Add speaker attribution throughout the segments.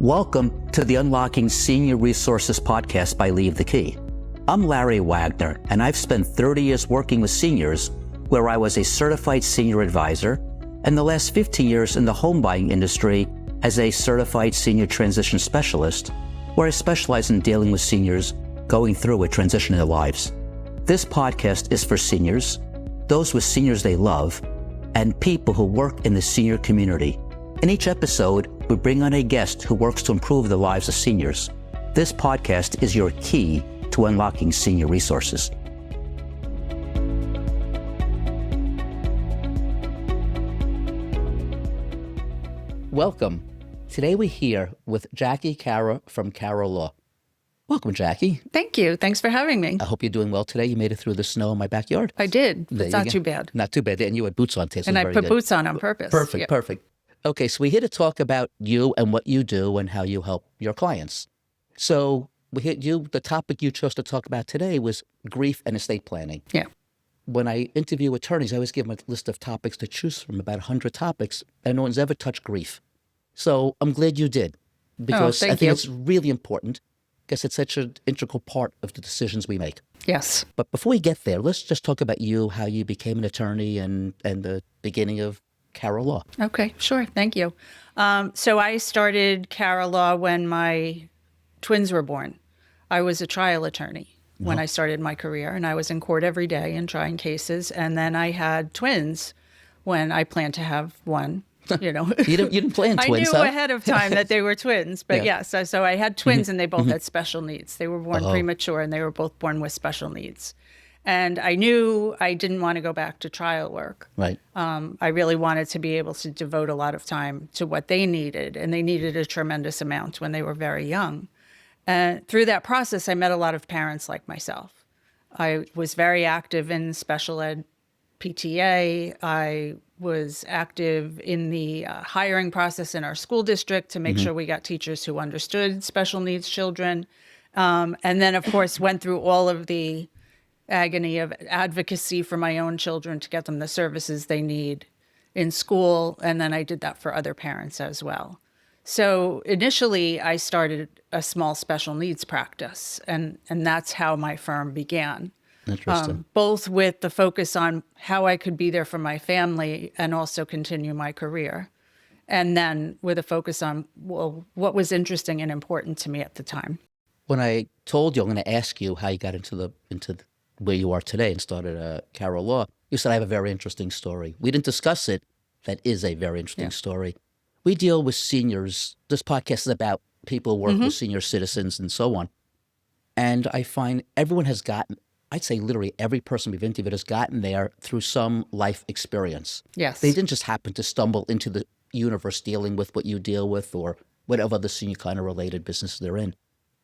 Speaker 1: Welcome to the Unlocking Senior Resources podcast by Leave the Key. I'm Larry Wagner, and I've spent 30 years working with seniors where I was a certified senior advisor and the last 15 years in the home buying industry as a certified senior transition specialist, where I specialize in dealing with seniors going through a transition in their lives. This podcast is for seniors, those with seniors they love, and people who work in the senior community. In each episode, we bring on a guest who works to improve the lives of seniors. This podcast is your key to unlocking senior resources. Welcome. Today we're here with Jackie Cara from Cara Law. Welcome, Jackie.
Speaker 2: Thank you. Thanks for having me.
Speaker 1: I hope you're doing well today. You made it through the snow in my backyard.
Speaker 2: I did. It's not too bad.
Speaker 1: Not too bad. And you had boots on today.
Speaker 2: And I put boots on purpose.
Speaker 1: Perfect, perfect. Okay, so we're here to talk about you and what you do and how you help your clients. So the topic you chose to talk about today was grief and estate planning.
Speaker 2: Yeah.
Speaker 1: When I interview attorneys, I always give them a list of topics to choose from, about 100 topics, and no one's ever touched grief. So I'm glad you did, because I think it's really important, because it's such an integral part of the decisions we make.
Speaker 2: Yes.
Speaker 1: But before we get there, let's just talk about you, how you became an attorney, and the beginning of Cara Law.
Speaker 2: Okay, sure. Thank you. So I started Cara Law when my twins were born. I was a trial attorney when I started my career, and I was in court every day and trying cases. And then I had twins when I planned to have one. You
Speaker 1: didn't plan twins,
Speaker 2: I knew ahead of time that they were twins, but yes. So I had twins, and they both had special needs. They were born premature, and they were both born with special needs. And I knew I didn't want to go back to trial work.
Speaker 1: Right.
Speaker 2: I really wanted to be able to devote a lot of time to what they needed, and they needed a tremendous amount when they were very young. And through that process, I met a lot of parents like myself. I was very active in special ed PTA. I was active in the hiring process in our school district to make sure we got teachers who understood special needs children. And then, of course, went through all of the agony of advocacy for my own children to get them the services they need in school. And then I did that for other parents as well. So initially, I started a small special needs practice, and that's how my firm began.
Speaker 1: Interesting.
Speaker 2: Both with the focus on how I could be there for my family and also continue my career. And then with a focus on, well, what was interesting and important to me at the time.
Speaker 1: When I told you I'm going to ask you how you got into where you are today and started Cara Law, you said I have a very interesting story. We didn't discuss it. That is a very interesting story. We deal with seniors. This podcast is about people who work with senior citizens and so on. And I find everyone has gotten, I'd say literally every person we've interviewed has gotten there through some life experience.
Speaker 2: Yes.
Speaker 1: They didn't just happen to stumble into the universe dealing with what you deal with or whatever other senior kind of related business they're in.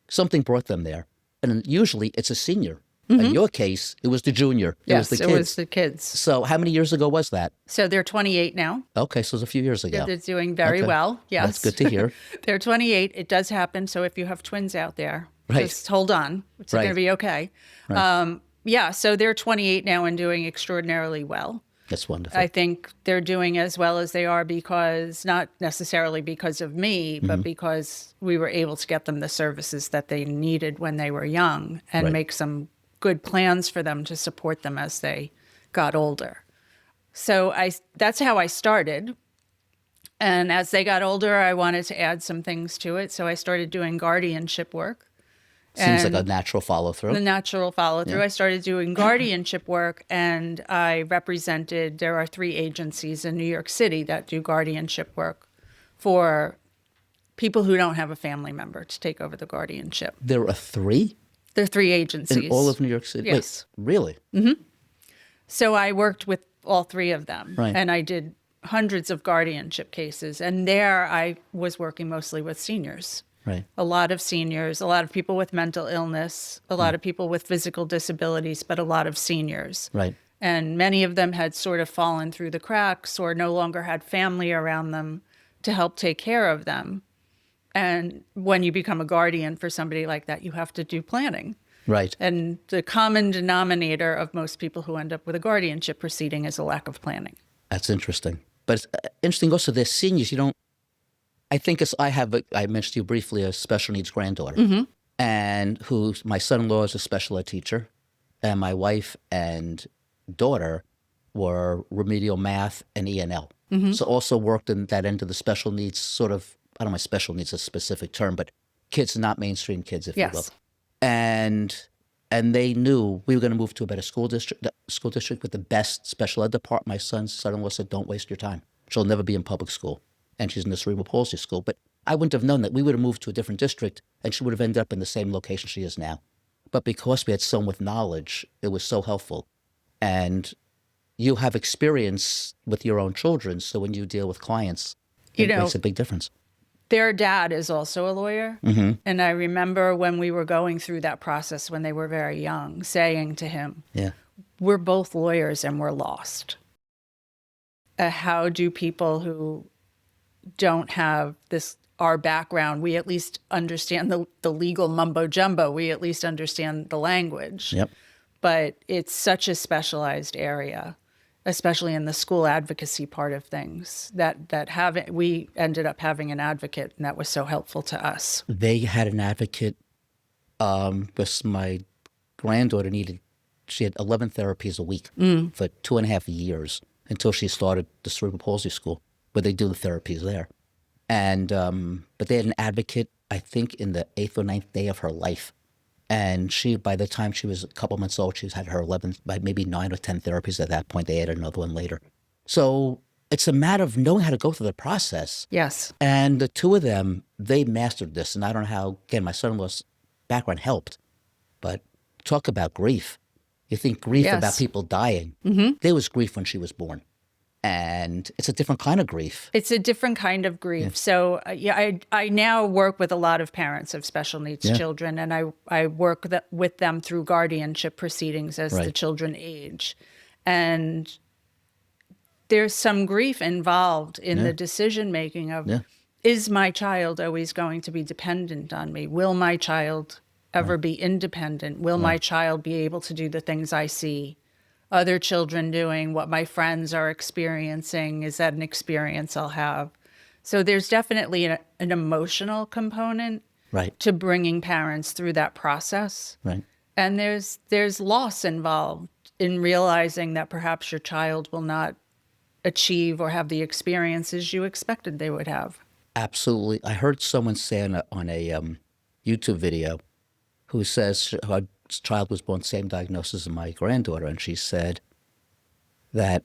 Speaker 1: Something brought them there. And usually it's a senior. In your case, it was the junior.
Speaker 2: Yes,
Speaker 1: it was the kids.
Speaker 2: So
Speaker 1: how many years ago was that?
Speaker 2: So they're 28 now.
Speaker 1: Okay, so it was a few years ago.
Speaker 2: They're doing very well. Yes.
Speaker 1: That's good to hear.
Speaker 2: They're 28. It does happen. So if you have twins out there, just hold on. It's going to be okay.
Speaker 1: Right.
Speaker 2: So they're 28 now and doing extraordinarily well.
Speaker 1: That's wonderful.
Speaker 2: I think they're doing as well as they are because, not necessarily because of me, but because we were able to get them the services that they needed when they were young and make some good plans for them to support them as they got older. So that's how I started. And as they got older, I wanted to add some things to it. So I started doing guardianship work.
Speaker 1: Seems like a natural follow-through.
Speaker 2: The natural follow-through. Yeah. I started doing guardianship work, and I represented, there are 3 agencies in New York City that do guardianship work for people who don't have a family member to take over the guardianship.
Speaker 1: There are 3?
Speaker 2: There are 3 agencies.
Speaker 1: In all of New York City?
Speaker 2: Yes.
Speaker 1: Wait, really?
Speaker 2: Mm-hmm. So I worked with all 3 of them,
Speaker 1: right.
Speaker 2: And I did hundreds of guardianship cases. And there I was working mostly with seniors.
Speaker 1: Right.
Speaker 2: A lot of seniors, a lot of people with mental illness, a lot of people with physical disabilities, but a lot of seniors.
Speaker 1: Right.
Speaker 2: And many of them had sort of fallen through the cracks or no longer had family around them to help take care of them. And when you become a guardian for somebody like that, you have to do planning.
Speaker 1: Right.
Speaker 2: And the common denominator of most people who end up with a guardianship proceeding is a lack of planning.
Speaker 1: That's interesting. But it's interesting also, there's seniors, I think I mentioned to you briefly, a special needs granddaughter, and my son-in-law is a special ed teacher, and my wife and daughter were remedial math and ENL. So also worked in that end of the special needs sort of, I don't know if special needs is a specific term, but kids, not mainstream kids, if you will.
Speaker 2: Yes.
Speaker 1: And they knew we were going to move to a better school district with the best special ed department. My son-in-law said, don't waste your time. She'll never be in public school. And she's in the cerebral palsy school. But I wouldn't have known that. We would have moved to a different district, and she would have ended up in the same location she is now. But because we had someone with knowledge, it was so helpful. And you have experience with your own children, so when you deal with clients, it makes a big difference.
Speaker 2: Their dad is also a lawyer. And I remember when we were going through that process when they were very young, saying to him, we're both lawyers and we're lost. How do people who don't have our background, we at least understand the legal mumbo jumbo, we at least understand the language. But it's such a specialized area, especially in the school advocacy part of things, we ended up having an advocate, and that was so helpful to us.
Speaker 1: They had an advocate, because my granddaughter she had 11 therapies a week for 2.5 years until she started the cerebral palsy school, where they do the therapies there. And but they had an advocate, I think, in the 8th or 9th day of her life. And by the time she was a couple months old, she's had her 11, maybe 9 or 10 therapies at that point. They added another one later. So it's a matter of knowing how to go through the process.
Speaker 2: Yes.
Speaker 1: And the two of them, they mastered this. And I don't know how, again, my son-in-law's background helped. But talk about grief. You think grief about people dying. There was grief when she was born. And it's a different kind of grief.
Speaker 2: It's a different kind of grief. Yeah. So, I now work with a lot of parents of special needs children, and I work with them through guardianship proceedings as the children age. And there's some grief involved in the decision-making of, is my child always going to be dependent on me? Will my child ever be independent? Will my child be able to do the things I see other children doing, what my friends are experiencing? Is that an experience I'll have? So there's definitely an emotional component to bringing parents through that process. And there's loss involved in realizing that perhaps your child will not achieve or have the experiences you expected they would have.
Speaker 1: Absolutely. I heard someone say on a YouTube video who says her child was born same diagnosis as my granddaughter, and she said that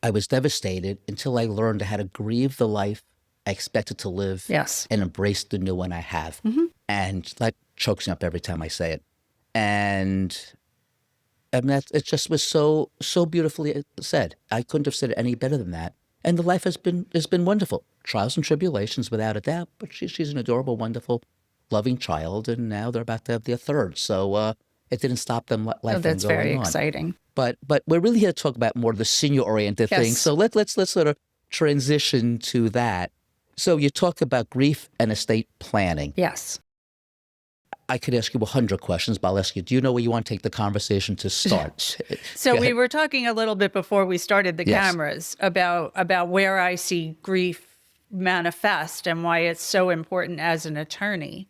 Speaker 1: I was devastated until I learned how to grieve the life I expected to live and embrace the new one I have. And that chokes me up every time I say it. And it just was so beautifully said. I couldn't have said it any better than that. And the life has been wonderful. Trials and tribulations, without a doubt, but she's an adorable, wonderful, loving child, and now they're about to have their third. So it didn't stop them life from going on.
Speaker 2: That's very exciting.
Speaker 1: But we're really here to talk about more of the senior-oriented things. So let's sort of transition to that. So you talk about grief and estate planning.
Speaker 2: Yes.
Speaker 1: I could ask you 100 questions, but I'll ask you, do you know where you want to take the conversation to start?
Speaker 2: So we were talking a little bit before we started the cameras about where I see grief manifest and why it's so important as an attorney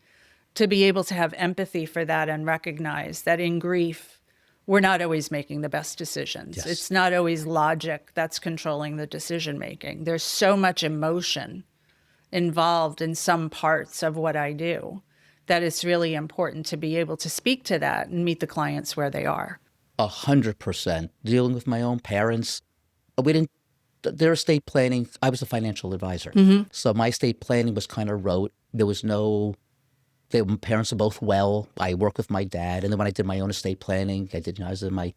Speaker 2: to be able to have empathy for that and recognize that in grief, we're not always making the best decisions. It's not always logic that's controlling the decision making. There's so much emotion involved in some parts of what I do that it's really important to be able to speak to that and meet the clients where they are.
Speaker 1: 100%. Dealing with my own parents, their estate planning, I was a financial advisor. So my estate planning was kind of rote. There was my parents are both well. I worked with my dad. And then when I did my own estate planning, I was in my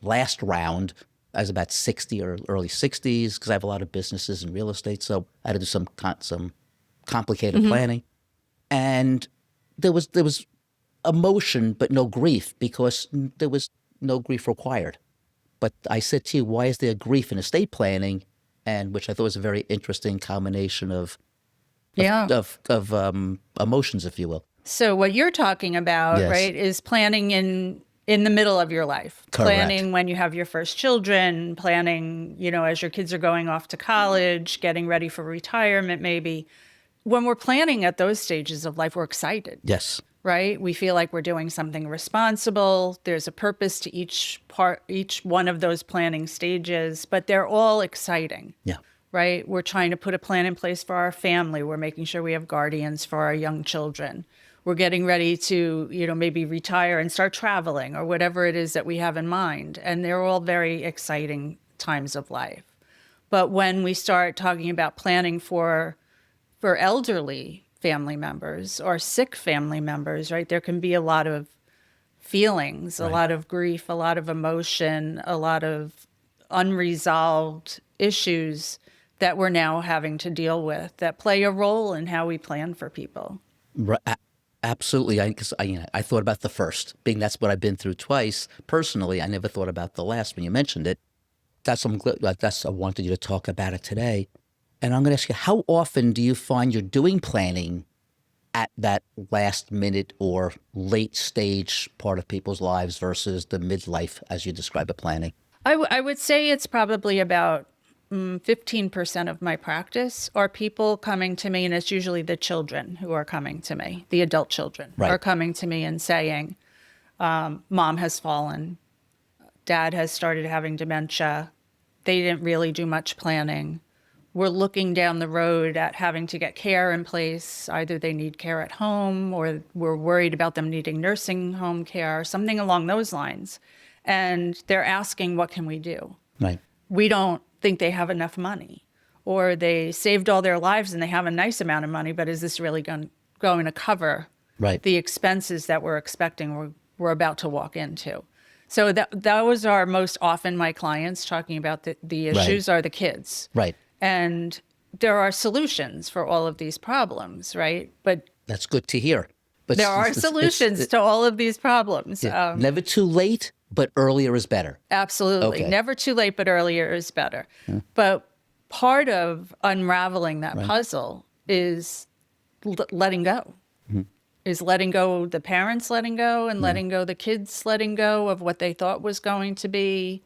Speaker 1: last round. I was about 60 or early 60s because I have a lot of businesses and real estate. So I had to do some complicated planning. And there was emotion, but no grief, because there was no grief required. But I said to you, why is there grief in estate planning? And which I thought was a very interesting combination of emotions, if you will.
Speaker 2: So what you're talking about, right, is planning in in the middle of your life.
Speaker 1: Correct.
Speaker 2: Planning when you have your first children, planning, as your kids are going off to college, getting ready for retirement, maybe. When we're planning at those stages of life, we're excited.
Speaker 1: Yes.
Speaker 2: Right? We feel like we're doing something responsible. There's a purpose to each one of those planning stages, but they're all exciting.
Speaker 1: Yeah.
Speaker 2: Right? We're trying to put a plan in place for our family. We're making sure we have guardians for our young children. We're getting ready to, maybe retire and start traveling or whatever it is that we have in mind. And they're all very exciting times of life. But when we start talking about planning for elderly family members or sick family members, right, there can be a lot of feelings, a lot of grief, a lot of emotion, a lot of unresolved issues that we're now having to deal with that play a role in how we plan for people.
Speaker 1: Right. Absolutely. Because I thought about the first, being that's what I've been through twice. Personally, I never thought about the last when you mentioned it. I wanted you to talk about it today. And I'm going to ask you, how often do you find you're doing planning at that last minute or late stage part of people's lives versus the midlife, as you describe it, planning?
Speaker 2: I would say it's probably about 15% of my practice are people coming to me, and it's usually the children who are coming to me, the adult children are coming to me and saying, mom has fallen, dad has started having dementia, they didn't really do much planning. We're looking down the road at having to get care in place. Either they need care at home or we're worried about them needing nursing home care, something along those lines. And they're asking, what can we do?
Speaker 1: Right.
Speaker 2: We don't think they have enough money, or they saved all their lives and they have a nice amount of money, but is this really going to cover the expenses that we're expecting we're about to walk into? So those are most often my clients talking about the issues are the kids.
Speaker 1: Right.
Speaker 2: And there are solutions for all of these problems, right? But
Speaker 1: that's good to hear. But
Speaker 2: there are solutions to all of these problems.
Speaker 1: Yeah. Never too late, but earlier is better.
Speaker 2: Absolutely. Okay. Never too late, but earlier is better. Yeah. But part of unraveling that puzzle is letting go. Mm-hmm. Is letting go the parents letting go and letting go the kids letting go of what they thought was going to be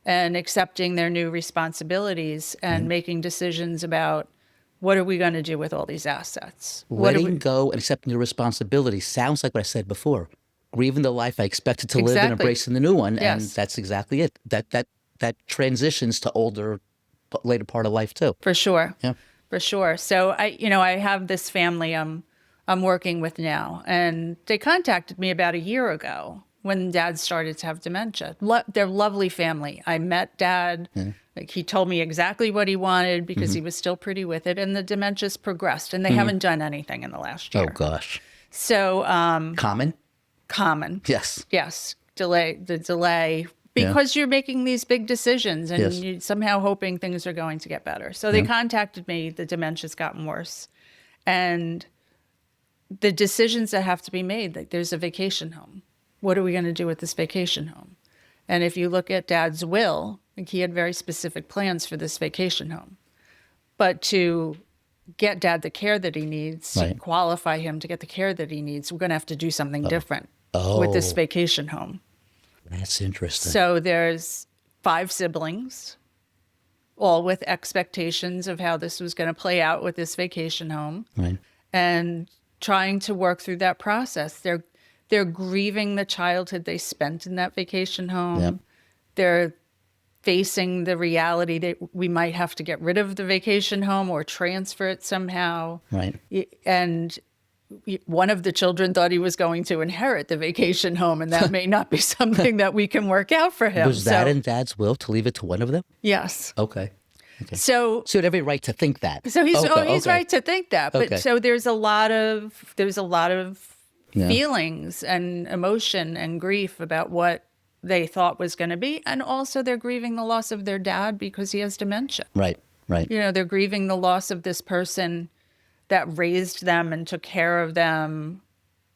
Speaker 2: and accepting their new responsibilities and making decisions about what are we going to do with all these assets.
Speaker 1: Letting go and accepting your responsibility sounds like what I said before. Grieving the life I expected to live and embracing the new one. Yes. And that's exactly it. That transitions to later part of life too.
Speaker 2: For sure. Yeah. For sure. So I have this family I'm working with now, and they contacted me about a year ago when dad started to have dementia. They're a lovely family. I met dad. Yeah. Like, he told me exactly what he wanted because he was still pretty with it, and the dementia's progressed, and they haven't done anything in the last year.
Speaker 1: Oh, gosh.
Speaker 2: So
Speaker 1: Common? Yes.
Speaker 2: The delay, because you're making these big decisions and you're somehow hoping things are going to get better. So they contacted me. The dementia's gotten worse. And the decisions that have to be made, like there's a vacation home. What are we going to do with this vacation home? And if you look at dad's will, like, he had very specific plans for this vacation home. But to get dad the care that he needs, to qualify him to get the care that he needs, we're going to have to do something different with this vacation home.
Speaker 1: That's interesting.
Speaker 2: So there's 5 siblings, all with expectations of how this was going to play out with this vacation home. Right. And trying to work through that process. They're grieving the childhood they spent in that vacation home. Yep. They're facing the reality that we might have to get rid of the vacation home or transfer it somehow. Right. And one of the children thought he was going to inherit the vacation home, and that may not be something that we can work out for him.
Speaker 1: Was that in dad's will to leave it to one of them?
Speaker 2: Yes.
Speaker 1: Okay.
Speaker 2: So
Speaker 1: he had every right to think that.
Speaker 2: So he's right to think that. But so there's a lot of feelings and emotion and grief about what they thought was going to be, and also they're grieving the loss of their dad because he has dementia. Right. They're grieving the loss of this person that raised them and took care of them.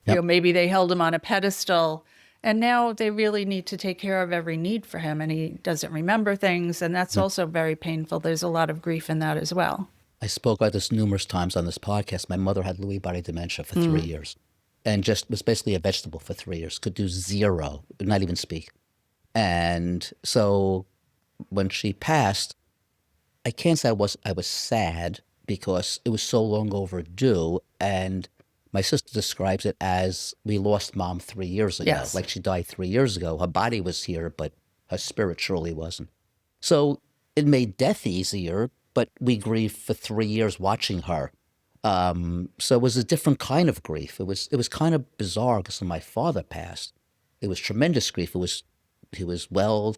Speaker 2: Yep. Maybe they held him on a pedestal. And now they really need to take care of every need for him, and he doesn't remember things, and that's also very painful. There's a lot of grief in that as well.
Speaker 1: I spoke about this numerous times on this podcast. My mother had Lewy body dementia for 3 years, and just was basically a vegetable for 3 years, could do zero, not even speak. And so when she passed, I can't say I was sad because it was so long overdue. And my sister describes it as we lost mom 3 years ago.
Speaker 2: Yes.
Speaker 1: Like she died 3 years ago. Her body was here, but her spirit surely wasn't. So it made death easier, but we grieved for 3 years watching her. So it was a different kind of grief. It was kind of bizarre because when my father passed, it was tremendous grief. He was well,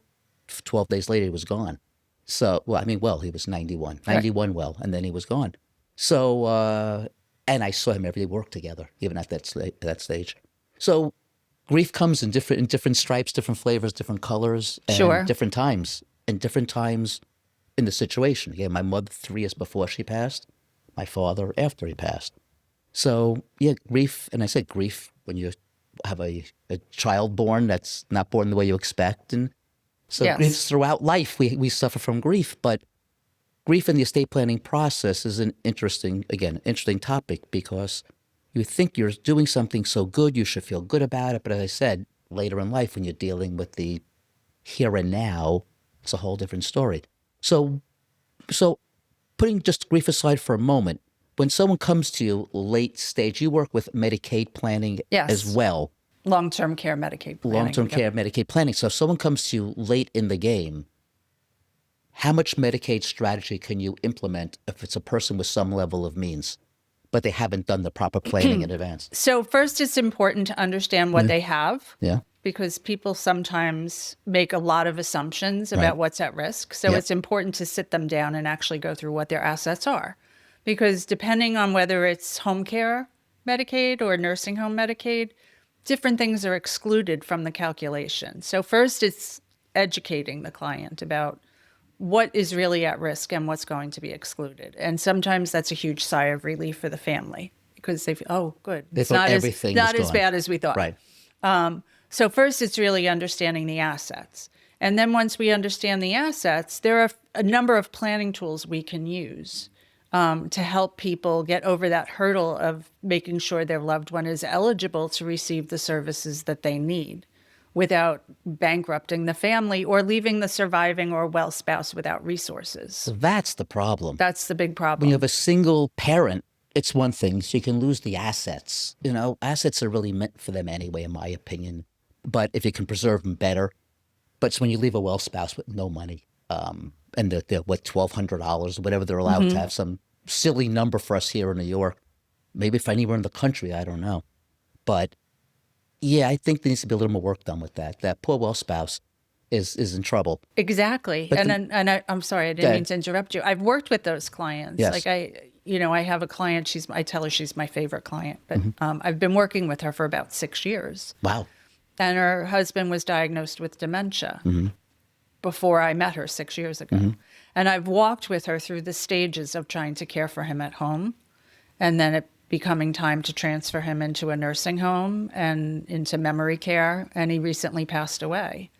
Speaker 1: 12 days later he was gone. So, well, I mean, well, he was 91, 91 well, and then he was gone. So, and I saw him every day work together, even at that stage. So grief comes in different stripes, different flavors, different colors, and
Speaker 2: Sure.
Speaker 1: different times in the situation. Again, my mother 3 years before she passed, my father after he passed. So yeah, grief, and I said grief when you have a child born that's not born the way you expect, and so
Speaker 2: Yes.
Speaker 1: grief throughout life we suffer from grief. But grief in the estate planning process is an interesting topic because you think you're doing something so good, you should feel good about it. But as I said, later in life when you're dealing with the here and now, it's a whole different story. So putting just grief aside for a moment, when someone comes to you late stage, you work with Medicaid planning
Speaker 2: Yes.
Speaker 1: as well.
Speaker 2: Long-term care Medicaid planning.
Speaker 1: Long-term
Speaker 2: Yep.
Speaker 1: care Medicaid planning. So if someone comes to you late in the game, how much Medicaid strategy can you implement if it's a person with some level of means, but they haven't done the proper planning in advance?
Speaker 2: So first, it's important to understand what they have.
Speaker 1: Yeah.
Speaker 2: Because people sometimes make a lot of assumptions about
Speaker 1: Right.
Speaker 2: what's at risk. So
Speaker 1: Yep.
Speaker 2: it's important to sit them down and actually go through what their assets are. Because depending on whether it's home care Medicaid or nursing home Medicaid, different things are excluded from the calculation. So first, it's educating the client about what is really at risk and what's going to be excluded. And sometimes that's a huge sigh of relief for the family because they feel, oh, good.
Speaker 1: They
Speaker 2: It's
Speaker 1: thought
Speaker 2: not
Speaker 1: everything
Speaker 2: not
Speaker 1: was
Speaker 2: as
Speaker 1: gone.
Speaker 2: bad as we thought.
Speaker 1: Right.
Speaker 2: So first, it's really understanding the assets. And then once we understand the assets, there are a number of planning tools we can use to help people get over that hurdle of making sure their loved one is eligible to receive the services that they need without bankrupting the family or leaving the surviving or well spouse without resources.
Speaker 1: So that's the problem.
Speaker 2: That's the big
Speaker 1: When
Speaker 2: problem.
Speaker 1: you have a single parent, it's one thing, so you can lose the assets. You know, assets are really meant for them anyway, in my opinion. But if you can preserve them, better. But it's when you leave a well spouse with no money, and they're what, $1,200 or whatever they're allowed to have, some silly number for us here in New York. Maybe if anywhere in the country, I don't know. But yeah, I think there needs to be a little more work done with that. That poor well spouse is in trouble.
Speaker 2: Exactly. I'm sorry, I didn't mean to interrupt you. I've worked with those clients.
Speaker 1: Yes.
Speaker 2: Like I have a client, I tell her she's my favorite client, but I've been working with her for about 6 years.
Speaker 1: Wow.
Speaker 2: And her husband was diagnosed with dementia before I met her 6 years ago. And I've walked with her through the stages of trying to care for him at home and then it becoming time to transfer him into a nursing home and into memory care. And he recently passed away.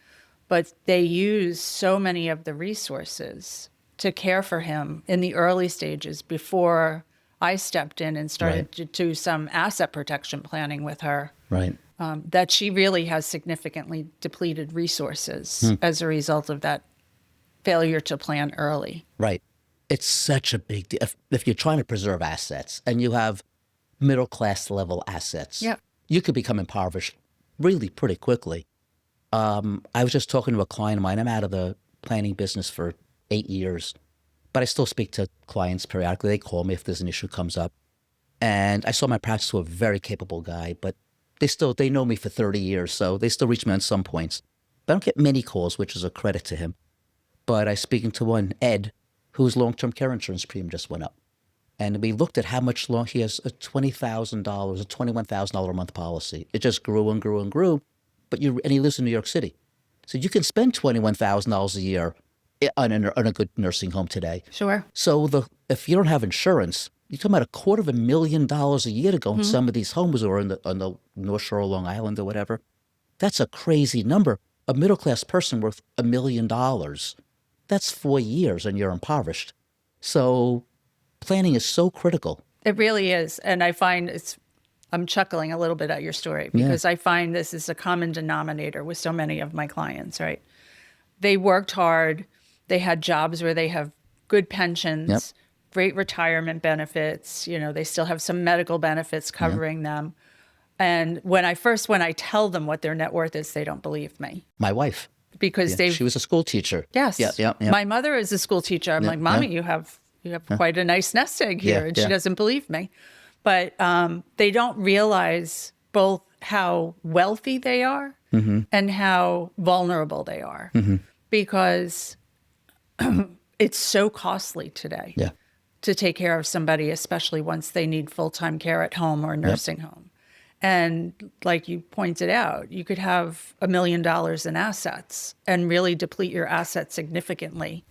Speaker 2: But they used so many of the resources to care for him in the early stages before I stepped in and started to do some asset protection planning with her.
Speaker 1: Right.
Speaker 2: That she really has significantly depleted resources as a result of that failure to plan early.
Speaker 1: Right. It's such a big deal. If you're trying to preserve assets and you have middle class level assets,
Speaker 2: Yep.
Speaker 1: you could become impoverished really pretty quickly. I was just talking to a client of mine. I'm out of the planning business for 8 years, but I still speak to clients periodically. They call me if there's an issue comes up. And I sold my practice to a very capable guy, but they know me for 30 years, so they still reach me on some points. But I don't get many calls, which is a credit to him. But I was speaking to one, Ed, whose long-term care insurance premium just went up. And we looked at how much he has a $20,000, a $21,000 a month policy. It just grew and grew and grew. And he lives in New York City. So you can spend $21,000 a year on a good nursing home today.
Speaker 2: Sure.
Speaker 1: So if you don't have insurance, you're talking about $250,000 a year to go in some of these homes or on the North Shore of Long Island or whatever. That's a crazy number. A middle-class person worth $1 million. That's 4 years and you're impoverished. So planning is so critical.
Speaker 2: It really is. And I find I'm chuckling a little bit at your story because I find this is a common denominator with so many of my clients, right? They worked hard. They had jobs where they have good pensions, great retirement benefits. You know, they still have some medical benefits covering them. And when I tell them what their net worth is, they don't believe me.
Speaker 1: My wife.
Speaker 2: Because
Speaker 1: she was a school teacher.
Speaker 2: Yes. My mother is a school teacher. I'm like, Mommy, you have quite a nice nest egg here. And she doesn't believe me. But they don't realize both how wealthy they are and how vulnerable they are because it's so costly today to take care of somebody, especially once they need full-time care at home or nursing home. And like you pointed out, you could have $1 million in assets and really deplete your assets significantly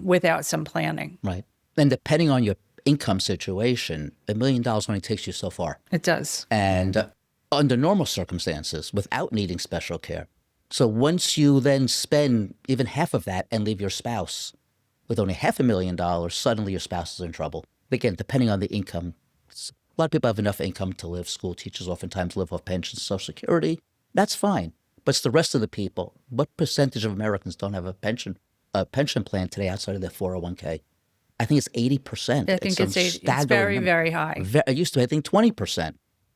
Speaker 2: without some planning.
Speaker 1: Right. And depending on your income situation, $1 million only takes you so far.
Speaker 2: It does.
Speaker 1: And under normal circumstances, without needing special care. So once you then spend even half of that and leave your spouse with only $500,000, suddenly your spouse is in trouble. Again, depending on the income. A lot of people have enough income to live. School teachers oftentimes live off pensions, Social Security. That's fine. But it's the rest of the people. What percentage of Americans don't have a pension plan today outside of their 401k? I think it's 80%.
Speaker 2: I think it's very, very high.
Speaker 1: It used to be, I think, 20%.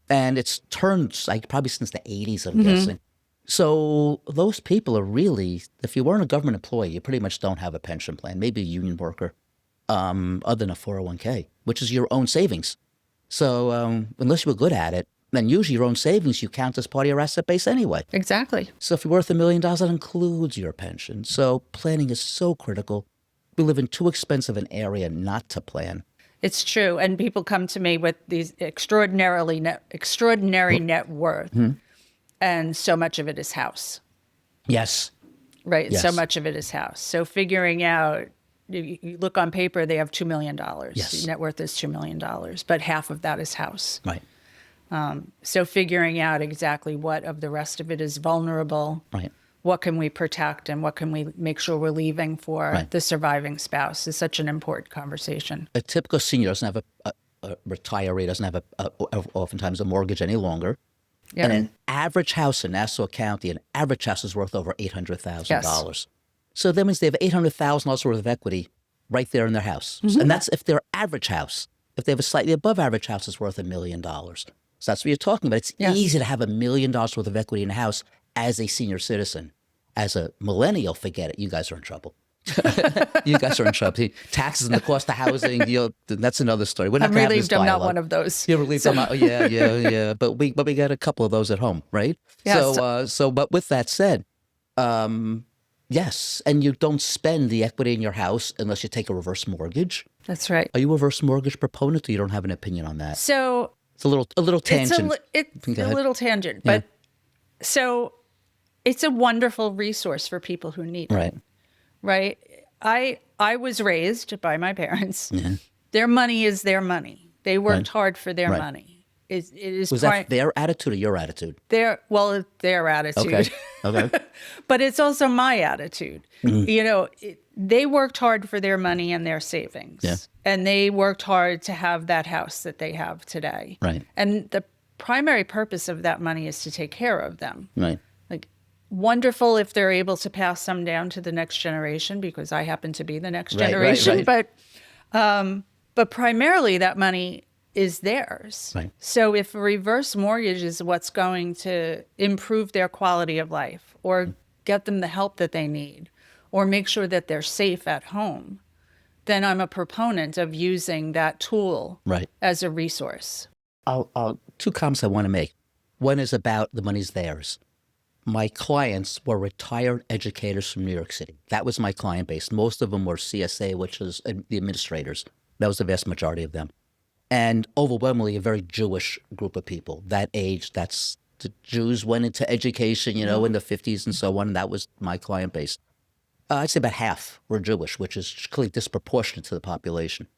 Speaker 1: And it's turned like probably since the 80s, I'm guessing. So those people are really, if you weren't a government employee, you pretty much don't have a pension plan, maybe a union worker, other than a 401k, which is your own savings. So unless you were good at it, then usually your own savings you count as part of your asset base anyway.
Speaker 2: Exactly.
Speaker 1: So if you're worth $1 million, that includes your pension. So planning is so critical. We live in too expensive an area not to plan.
Speaker 2: It's true. And people come to me with these extraordinary net worth. And so much of it is house.
Speaker 1: Yes.
Speaker 2: Right.
Speaker 1: Yes.
Speaker 2: So much of it is house. So figuring out, you look on paper, they have $2 million.
Speaker 1: Yes.
Speaker 2: Net worth is $2 million, but half of that is house.
Speaker 1: Right.
Speaker 2: So figuring out exactly what of the rest of it is vulnerable.
Speaker 1: Right.
Speaker 2: What can we protect and what can we make sure we're leaving for the surviving spouse is such an important conversation.
Speaker 1: A typical senior doesn't have a retiree, doesn't have oftentimes a mortgage any longer. Yeah. And an average house in Nassau County, an average house is worth over $800,000. Yes. So that means they have $800,000 worth of equity right there in their house. And that's if their average house. If they have a slightly above average house, it's worth $1 million. So that's what you're talking about. It's easy to have $1 million worth of equity in a house as a senior citizen. As a millennial, forget it. You guys are in trouble. You guys are in trouble. Taxes and the cost of housing, that's another story.
Speaker 2: I'm relieved I'm not one of those.
Speaker 1: You're relieved I'm not. Yeah. But we got a couple of those at home, right?
Speaker 2: Yeah,
Speaker 1: but with that said, yes, and you don't spend the equity in your house unless you take a reverse mortgage.
Speaker 2: That's right.
Speaker 1: Are you a reverse mortgage proponent, or you don't have an opinion on that?
Speaker 2: So
Speaker 1: it's a little tangent.
Speaker 2: It's a little tangent, but so it's a wonderful resource for people who need it. Right. I was raised by my parents. Their money is their money. They worked hard for their money. Was
Speaker 1: that their attitude or your attitude?
Speaker 2: Their attitude.
Speaker 1: Okay.
Speaker 2: But it's also my attitude. You know, they worked hard for their money and their savings. Yeah. And they worked hard to have that house that they have today.
Speaker 1: Right.
Speaker 2: And the primary purpose of that money is to take care of them.
Speaker 1: Right.
Speaker 2: Wonderful if they're able to pass some down to the next generation, because I happen to be the next generation.
Speaker 1: Right.
Speaker 2: But primarily that money is theirs.
Speaker 1: Right.
Speaker 2: So if a reverse mortgage is what's going to improve their quality of life or get them the help that they need or make sure that they're safe at home, then I'm a proponent of using that tool as a resource.
Speaker 1: Two comments I want to make. One is about the money's theirs. My clients were retired educators from New York City. That was my client base. Most of them were CSA, which is the administrators. That was the vast majority of them. And overwhelmingly a very Jewish group of people. That age, the Jews went into education, in the 50s and so on. And that was my client base. I'd say about half were Jewish, which is clearly disproportionate to the population.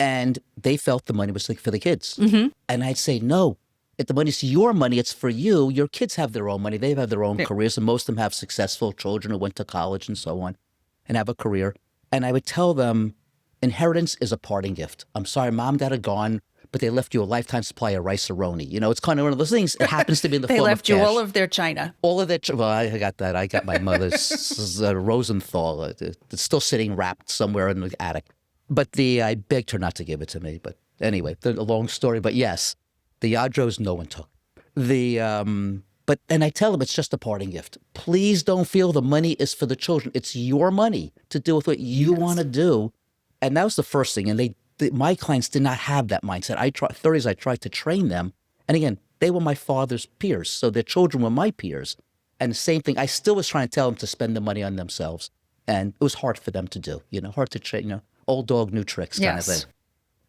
Speaker 1: And they felt the money was for the kids. And I'd say, no. If the money's your money, it's for you. Your kids have their own money. They have their own careers, and most of them have successful children who went to college and so on and have a career. And I would tell them, inheritance is a parting gift. I'm sorry, Mom, Dad are gone, but they left you a lifetime supply of rice-a-roni. You know, it's kind of one of those things. It happens to be in the
Speaker 2: They
Speaker 1: form of
Speaker 2: left you
Speaker 1: cash.
Speaker 2: all of their china.
Speaker 1: All of that. Well, I got that. I got my mother's Rosenthal. It's still sitting wrapped somewhere in the attic. But I begged her not to give it to me. But anyway, a long story. But yes, the Yadros no one took. And I tell them it's just a parting gift. Please don't feel the money is for the children. It's your money to do with what you want to do. And that was the first thing. And my clients did not have that mindset. 30s, I tried to train them. And again, they were my father's peers. So their children were my peers. And the same thing, I still was trying to tell them to spend the money on themselves. And it was hard for them to do, hard to train, old dog, new tricks kind of thing.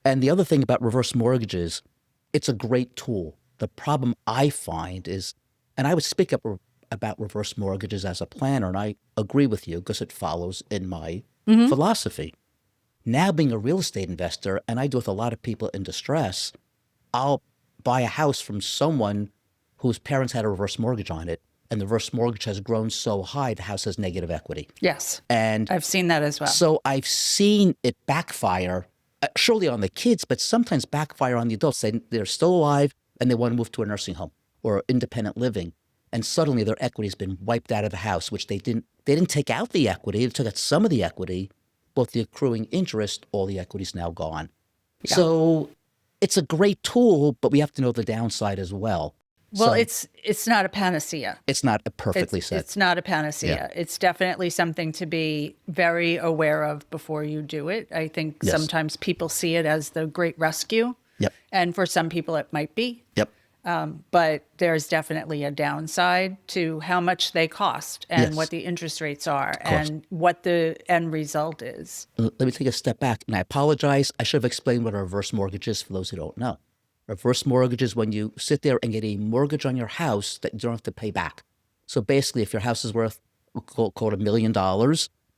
Speaker 1: And the other thing about reverse mortgages, it's a great tool. The problem I find is, and I would speak up about reverse mortgages as a planner, and I agree with you because it follows in my philosophy. Now being a real estate investor, and I do with a lot of people in distress, I'll buy a house from someone whose parents had a reverse mortgage on it, and the reverse mortgage has grown so high, the house has negative equity.
Speaker 2: Yes,
Speaker 1: and
Speaker 2: I've seen that as well.
Speaker 1: So I've seen it backfire, surely on the kids, but sometimes backfire on the adults. They're still alive, and they want to move to a nursing home or independent living, and suddenly their equity has been wiped out of the house, which they didn't take out the equity. They took out some of the equity, both the accruing interest, all the equity is now gone. Yeah. So it's a great tool, but we have to know the downside as well.
Speaker 2: Well, it's not a panacea.
Speaker 1: It's not perfectly said.
Speaker 2: It's not a panacea. Yeah. It's definitely something to be very aware of before you do it. I think sometimes people see it as the great rescue.
Speaker 1: Yep.
Speaker 2: And for some people it might be.
Speaker 1: Yep.
Speaker 2: But there's definitely a downside to how much they cost and what the interest rates are and what the end result is.
Speaker 1: Let me take a step back, and I apologize. I should have explained what a reverse mortgage is for those who don't know. Reverse mortgage is when you sit there and get a mortgage on your house that you don't have to pay back. So basically, if your house is worth, call it $1 million,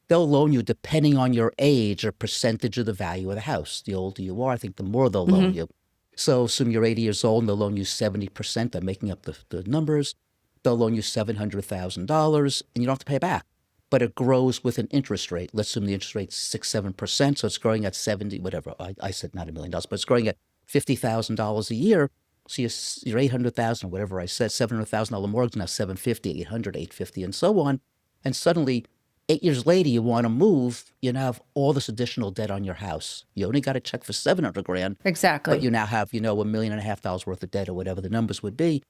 Speaker 1: they'll loan you, depending on your age, a percentage of the value of the house. The older you are, I think the more they'll loan you. So assume you're 80 years old and they'll loan you 70%. I'm making up the numbers. They'll loan you $700,000 and you don't have to pay back. But it grows with an interest rate. Let's assume the interest rate's 6-7%. So it's growing at 70, whatever. I said not $1 million, but it's growing at $50,000 a year. So you're 800,000 or whatever I said, $700,000 mortgage, now 750, 800, 850, and so on. And suddenly 8 years later, you want to move, you now have all this additional debt on your house. You only got a check for $700,000.
Speaker 2: Exactly.
Speaker 1: But you now have, $1.5 million worth of debt or whatever the numbers would be.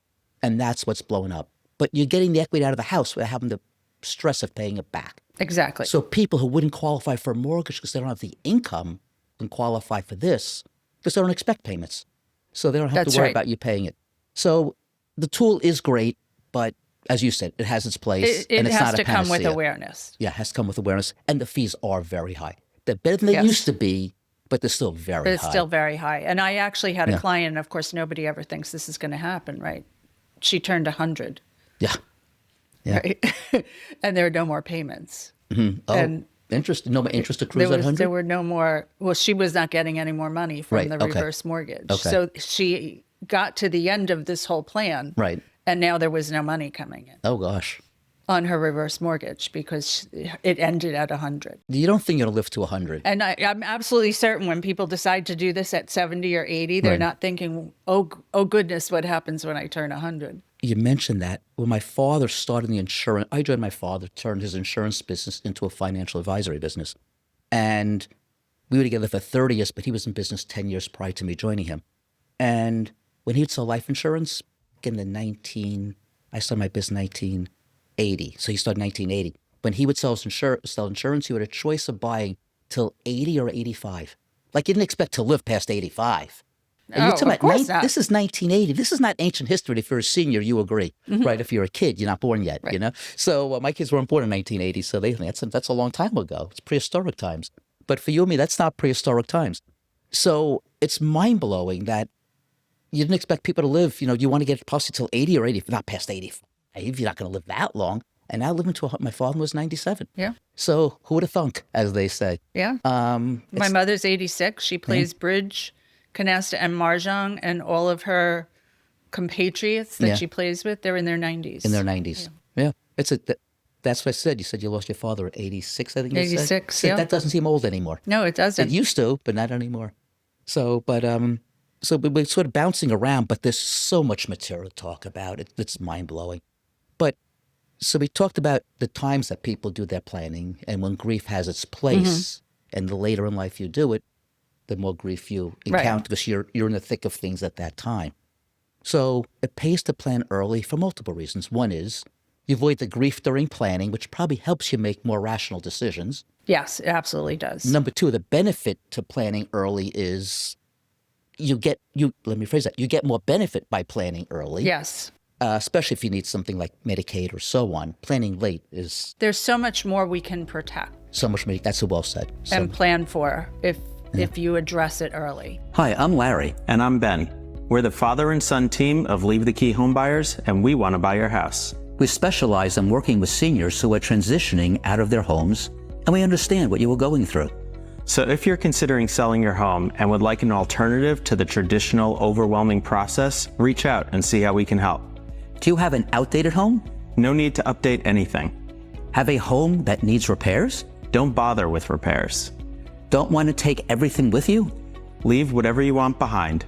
Speaker 1: And that's what's blowing up. But you're getting the equity out of the house without having the stress of paying it back.
Speaker 2: Exactly.
Speaker 1: So people who wouldn't qualify for a mortgage because they don't have the income can qualify for this because they don't expect payments. So they don't have to worry about you paying it. So the tool is great, but as you said, it has its place.
Speaker 2: It
Speaker 1: and it's
Speaker 2: has
Speaker 1: not
Speaker 2: to
Speaker 1: a panacea.
Speaker 2: come with awareness.
Speaker 1: Yeah, it has to come with awareness. And the fees are very high. They're better than they used to be, but they're still very high.
Speaker 2: It's still very high. And I actually had a client, and of course, nobody ever thinks this is going to happen, right? She turned 100.
Speaker 1: Yeah.
Speaker 2: Right? And there are no more payments.
Speaker 1: Mm-hmm. Oh, and interest? No more interest accrues at 100?
Speaker 2: There were no more. Well, she was not getting any more money from the reverse mortgage. Okay. So she got to the end of this whole plan.
Speaker 1: Right.
Speaker 2: And now there was no money coming in.
Speaker 1: Oh, gosh.
Speaker 2: On her reverse mortgage because it ended at 100.
Speaker 1: You don't think it'll live to 100?
Speaker 2: And I'm absolutely certain when people decide to do this at 70 or 80, they're not thinking, oh goodness, what happens when I turn 100?
Speaker 1: You mentioned that. When my father started the insurance, I joined my father, turned his insurance business into a financial advisory business. And we were together for 30 years, but he was in business 10 years prior to me joining him. And when he would sell life insurance, I started my business in 1980. So he started in 1980. When he would sell insurance, he had a choice of buying till 80 or 85. Like, you didn't expect to live past 85. And
Speaker 2: of course not.
Speaker 1: This is 1980. This is not ancient history. If you're a senior, you agree, right? If you're a kid, you're not born yet, So my kids weren't born in 1980, so they think that's a long time ago. It's prehistoric times. But for you and me, that's not prehistoric times. So it's mind-blowing that you didn't expect people to live, you want to get possibly till 80 or 80, not past 85. You're not going to live that long. And now living to my father was 97.
Speaker 2: Yeah.
Speaker 1: So who would have thunk, as they say.
Speaker 2: Yeah. My mother's 86. She plays bridge, canasta, and mahjong, and all of her compatriots that she plays with, they're in their 90s.
Speaker 1: In their 90s. Yeah. That's what I said. You said you lost your father at 86, I think you said.
Speaker 2: 86, yeah.
Speaker 1: That doesn't seem old anymore.
Speaker 2: No, it doesn't.
Speaker 1: It used to, but not anymore. So, but So we're sort of bouncing around, but there's so much material to talk about. It's mind-blowing. But so we talked about the times that people do their planning and when grief has its place. And the later in life you do it, the more grief you encounter because you're in the thick of things at that time. So it pays to plan early for multiple reasons. One is you avoid the grief during planning, which probably helps you make more rational decisions.
Speaker 2: Yes, it absolutely does.
Speaker 1: Number two, the benefit to planning early is you get more benefit by planning early.
Speaker 2: Yes.
Speaker 1: Especially if you need something like Medicaid or so on. Planning late is...
Speaker 2: There's so much more we can protect.
Speaker 1: So much more, that's well said.
Speaker 2: And plan for if you address it early.
Speaker 1: Hi, I'm Larry.
Speaker 3: And I'm Ben. We're the father and son team of Leave the Key Home Buyers, and we want to buy your house.
Speaker 1: We specialize in working with seniors who are transitioning out of their homes, and we understand what you were going through.
Speaker 3: So if you're considering selling your home and would like an alternative to the traditional overwhelming process, reach out and see how we can help.
Speaker 1: Do you have an outdated home?
Speaker 3: No need to update anything.
Speaker 1: Have a home that needs repairs?
Speaker 3: Don't bother with repairs.
Speaker 1: Don't want to take everything with you?
Speaker 3: Leave whatever you want behind.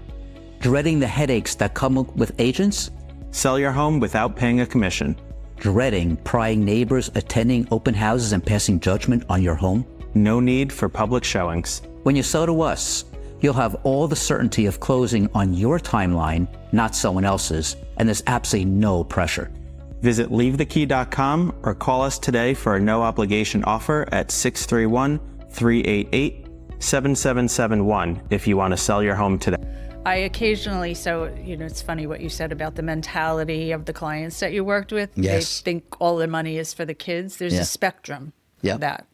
Speaker 1: Dreading the headaches that come with agents?
Speaker 3: Sell your home without paying a commission.
Speaker 1: Dreading prying neighbors, attending open houses, and passing judgment on your home?
Speaker 3: No need for public showings.
Speaker 1: When you sell to us, you'll have all the certainty of closing on your timeline, not someone else's, and there's absolutely no pressure.
Speaker 3: Visit leavethekey.com or call us today for a no-obligation offer at 631-388-7771 if you want to sell your home today.
Speaker 2: I occasionally, it's funny what you said about the mentality of the clients that you worked with.
Speaker 1: Yes.
Speaker 2: They think all the money is for the kids. There's a spectrum of that.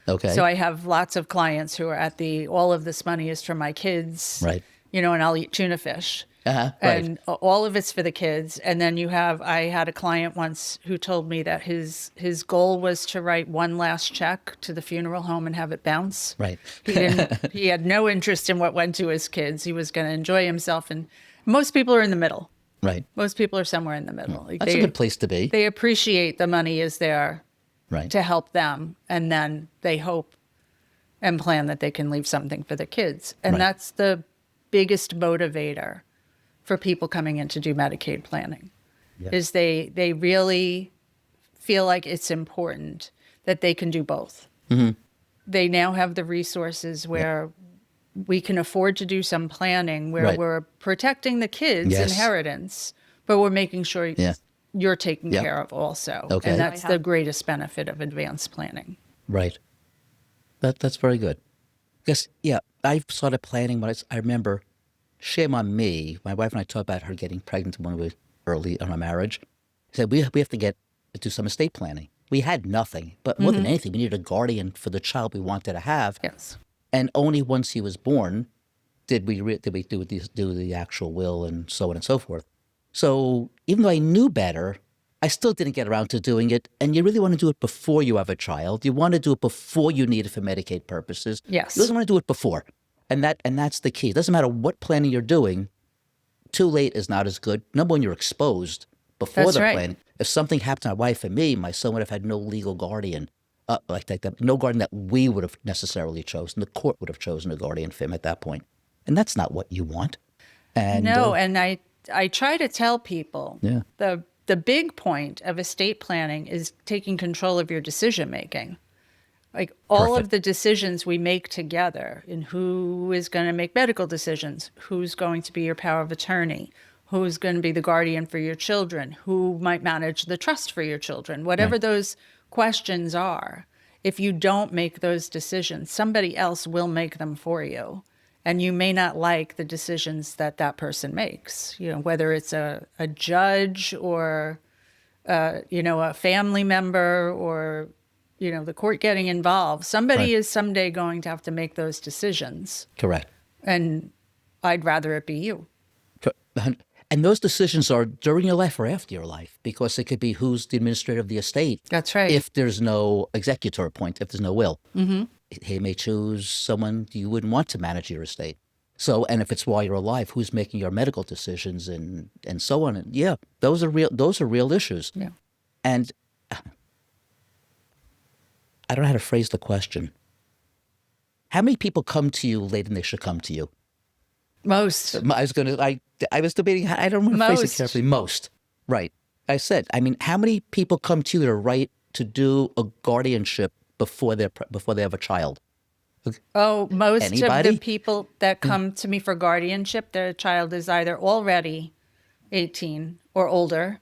Speaker 1: Okay.
Speaker 2: So I have lots of clients who are at all of this money is for my kids.
Speaker 1: Right.
Speaker 2: And I'll eat tuna fish.
Speaker 1: Right.
Speaker 2: And all of it's for the kids. And then I had a client once who told me that his goal was to write one last check to the funeral home and have it bounce.
Speaker 1: Right.
Speaker 2: He had no interest in what went to his kids. He was going to enjoy himself. And most people are in the middle.
Speaker 1: Right.
Speaker 2: Most people are somewhere in the middle.
Speaker 1: That's a good place to be.
Speaker 2: They appreciate the money is there to help them. And then they hope and plan that they can leave something for the kids. And that's the biggest motivator for people coming in to do Medicaid planning, is they really feel like it's important that they can do both. Mm-hmm. They now have the resources where we can afford to do some planning where we're protecting the kids' inheritance, but we're making sure you're taken care of also.
Speaker 1: Okay.
Speaker 2: And that's the greatest benefit of advanced planning.
Speaker 1: Right. That's very good. Because, I started planning when I remember, shame on me, my wife and I talked about her getting pregnant when we were early in our marriage. I said, we have to do some estate planning. We had nothing, but more than anything, we needed a guardian for the child we wanted to have.
Speaker 2: Yes.
Speaker 1: And only once he was born did we do the actual will and so on and so forth. So even though I knew better, I still didn't get around to doing it. And you really want to do it before you have a child. You want to do it before you need it for Medicaid purposes.
Speaker 2: Yes.
Speaker 1: You don't want to do it before. And that's the key. It doesn't matter what planning you're doing. Too late is not as good. Number one, you're exposed before the planning. If something happened to my wife and me, my son would have had no legal guardian, like that, no guardian that we would have necessarily chosen. The court would have chosen a guardian for him at that point. And that's not what you want. And
Speaker 2: and I try to tell people the big point of estate planning is taking control of your decision making. Like all of the decisions we make together in who is going to make medical decisions, who's going to be your power of attorney, who's going to be the guardian for your children, who might manage the trust for your children, whatever those questions are. If you don't make those decisions, somebody else will make them for you. And you may not like the decisions that person makes, whether it's a judge or, a family member or, the court getting involved. Somebody is someday going to have to make those decisions.
Speaker 1: Correct.
Speaker 2: And I'd rather it be you.
Speaker 1: And those decisions are during your life or after your life, because it could be who's the administrator of the estate.
Speaker 2: That's right.
Speaker 1: If there's no executor appointed, if there's no will. Mm-hmm. He may choose someone you wouldn't want to manage your estate. So, and if it's while you're alive, who's making your medical decisions and so on. And those are real issues. Yeah. And I don't know how to phrase the question. How many people come to you later than they should come to you?
Speaker 2: Most.
Speaker 1: I was debating, I don't want to phrase it
Speaker 2: Most.
Speaker 1: carefully. Most. Right. I said, I mean, how many people come to you to do a guardianship before they have a child?
Speaker 2: Oh, most of
Speaker 1: Anybody?
Speaker 2: the people that come to me for guardianship, their child is either already 18 or older,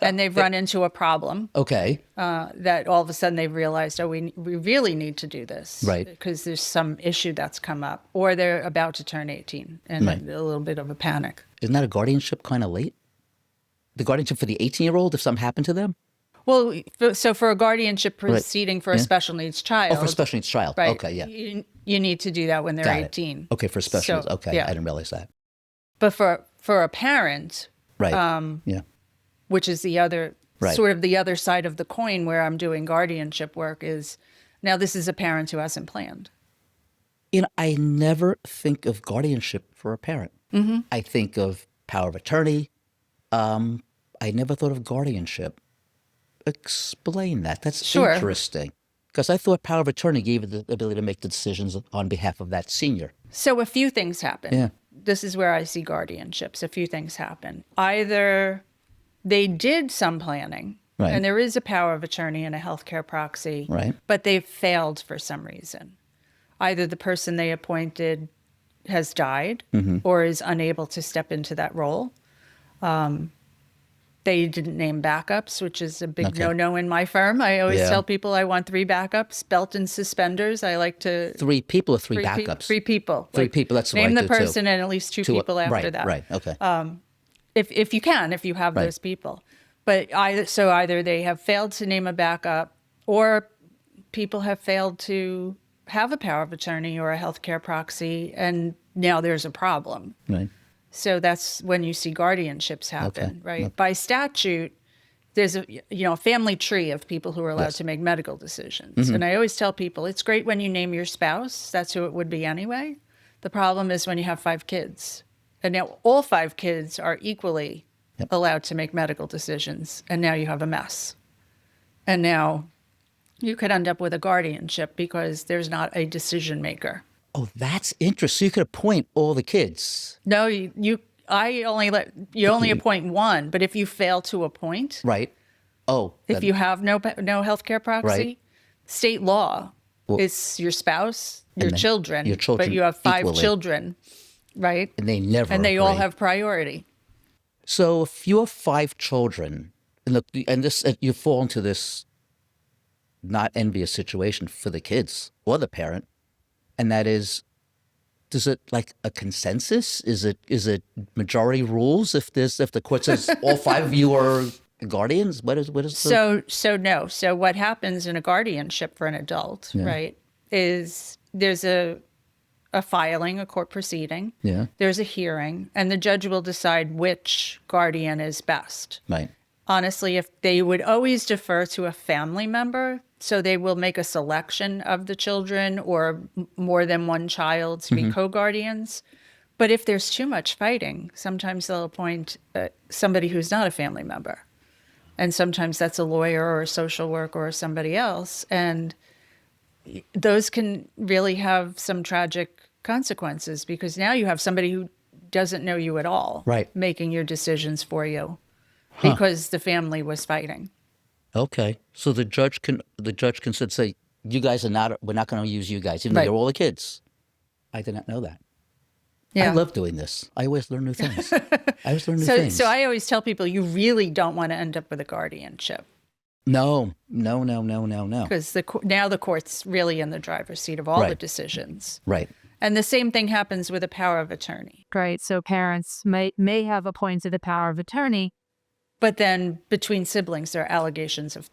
Speaker 2: and they've run into a problem
Speaker 1: Okay.
Speaker 2: that all of a sudden they've realized, oh, we really need to do this.
Speaker 1: Right.
Speaker 2: Because there's some issue that's come up, or they're about to turn 18 and
Speaker 1: Right.
Speaker 2: a little bit of a panic.
Speaker 1: Isn't that a guardianship kind of late? The guardianship for the 18-year-old if something happened to them?
Speaker 2: Well, so for a guardianship proceeding for a special needs child.
Speaker 1: Oh, for a special needs child.
Speaker 2: Right.
Speaker 1: Okay, yeah.
Speaker 2: You need to do that when they're
Speaker 1: Got it.
Speaker 2: 18.
Speaker 1: Okay, for special needs.
Speaker 2: So,
Speaker 1: Okay,
Speaker 2: yeah.
Speaker 1: I didn't realize that.
Speaker 2: But for a parent,
Speaker 1: Right. Yeah.
Speaker 2: which is the other
Speaker 1: Right.
Speaker 2: sort of the other side of the coin where I'm doing guardianship work, is now this is a parent who hasn't planned.
Speaker 1: You know, I never think of guardianship for a parent. Mm-hmm. I think of power of attorney. I never thought of guardianship. Explain that. That's
Speaker 2: Sure.
Speaker 1: interesting. Because I thought power of attorney gave you the ability to make the decisions on behalf of that senior.
Speaker 2: So a few things happen.
Speaker 1: Yeah.
Speaker 2: This is where I see guardianships. A few things happen. Either they did some planning,
Speaker 1: Right.
Speaker 2: and there is a power of attorney and a healthcare proxy,
Speaker 1: Right.
Speaker 2: but they've failed for some reason. Either the person they appointed has died
Speaker 1: Mm-hmm.
Speaker 2: or is unable to step into that role. They didn't name backups, which is a big
Speaker 1: Okay.
Speaker 2: no-no in my firm. I always
Speaker 1: Yeah.
Speaker 2: tell people I want 3 backups, belt and suspenders. I like to
Speaker 1: 3 people or 3
Speaker 2: three pe-
Speaker 1: backups?
Speaker 2: 3 people.
Speaker 1: 3 people, that's what I
Speaker 2: name the
Speaker 1: do, too.
Speaker 2: person and at least 2 people after
Speaker 1: right,
Speaker 2: that.
Speaker 1: Right, okay.
Speaker 2: If you can, if you have
Speaker 1: Right.
Speaker 2: those people. But either they have failed to name a backup, or people have failed to have a power of attorney or a healthcare proxy, and now there's a problem.
Speaker 1: Right.
Speaker 2: So that's when you see guardianships happen,
Speaker 1: Okay.
Speaker 2: right? By statute, there's a family tree of people who are allowed
Speaker 1: Yes.
Speaker 2: to make medical decisions. And I always tell people, it's great when you name your spouse. That's who it would be anyway. The problem is when you have 5 kids. And now all 5 kids are equally allowed to make medical decisions. And now you have a mess. And now you could end up with a guardianship because there's not a decision maker.
Speaker 1: Oh, that's interesting. So you could appoint all the kids.
Speaker 2: No, you only appoint one, but if you fail to appoint,
Speaker 1: Right. Oh.
Speaker 2: if you have no healthcare proxy,
Speaker 1: Right.
Speaker 2: state law is your spouse, your
Speaker 1: then
Speaker 2: children,
Speaker 1: your children
Speaker 2: but you have 5
Speaker 1: equally.
Speaker 2: children, right?
Speaker 1: And they never
Speaker 2: And they all
Speaker 1: agree.
Speaker 2: have priority.
Speaker 1: So if you have 5 children, and you fall into this not envious situation for the kids or the parent, and that is, is it like a consensus? Is it majority rules? If the court says all 5 of you are guardians, what is the...
Speaker 2: So what happens in a guardianship for an adult, right, is there's a filing, a court proceeding.
Speaker 1: Yeah.
Speaker 2: There's a hearing, and the judge will decide which guardian is best.
Speaker 1: Right.
Speaker 2: Honestly, if they would always defer to a family member, so they will make a selection of the children or more than one child to be co-guardians. But if there's too much fighting, sometimes they'll appoint somebody who's not a family member. And sometimes that's a lawyer or a social worker or somebody else. And those can really have some tragic consequences because now you have somebody who doesn't know you at all
Speaker 1: Right.
Speaker 2: making your decisions for you because the family was fighting.
Speaker 1: Okay. So the judge can say, you guys we're not going to use you guys, even though
Speaker 2: Right.
Speaker 1: you're all the kids. I did not know that.
Speaker 2: Yeah.
Speaker 1: I love doing this. I always learn new things. things.
Speaker 2: So I always tell people you really don't want to end up with a guardianship
Speaker 1: No.
Speaker 2: because now the court's really in the driver's seat of all the
Speaker 1: Right.
Speaker 2: decisions.
Speaker 1: Right.
Speaker 2: And the same thing happens with a power of attorney.
Speaker 4: Right. So parents may have appointed a power of attorney.
Speaker 2: But then between siblings, there are allegations of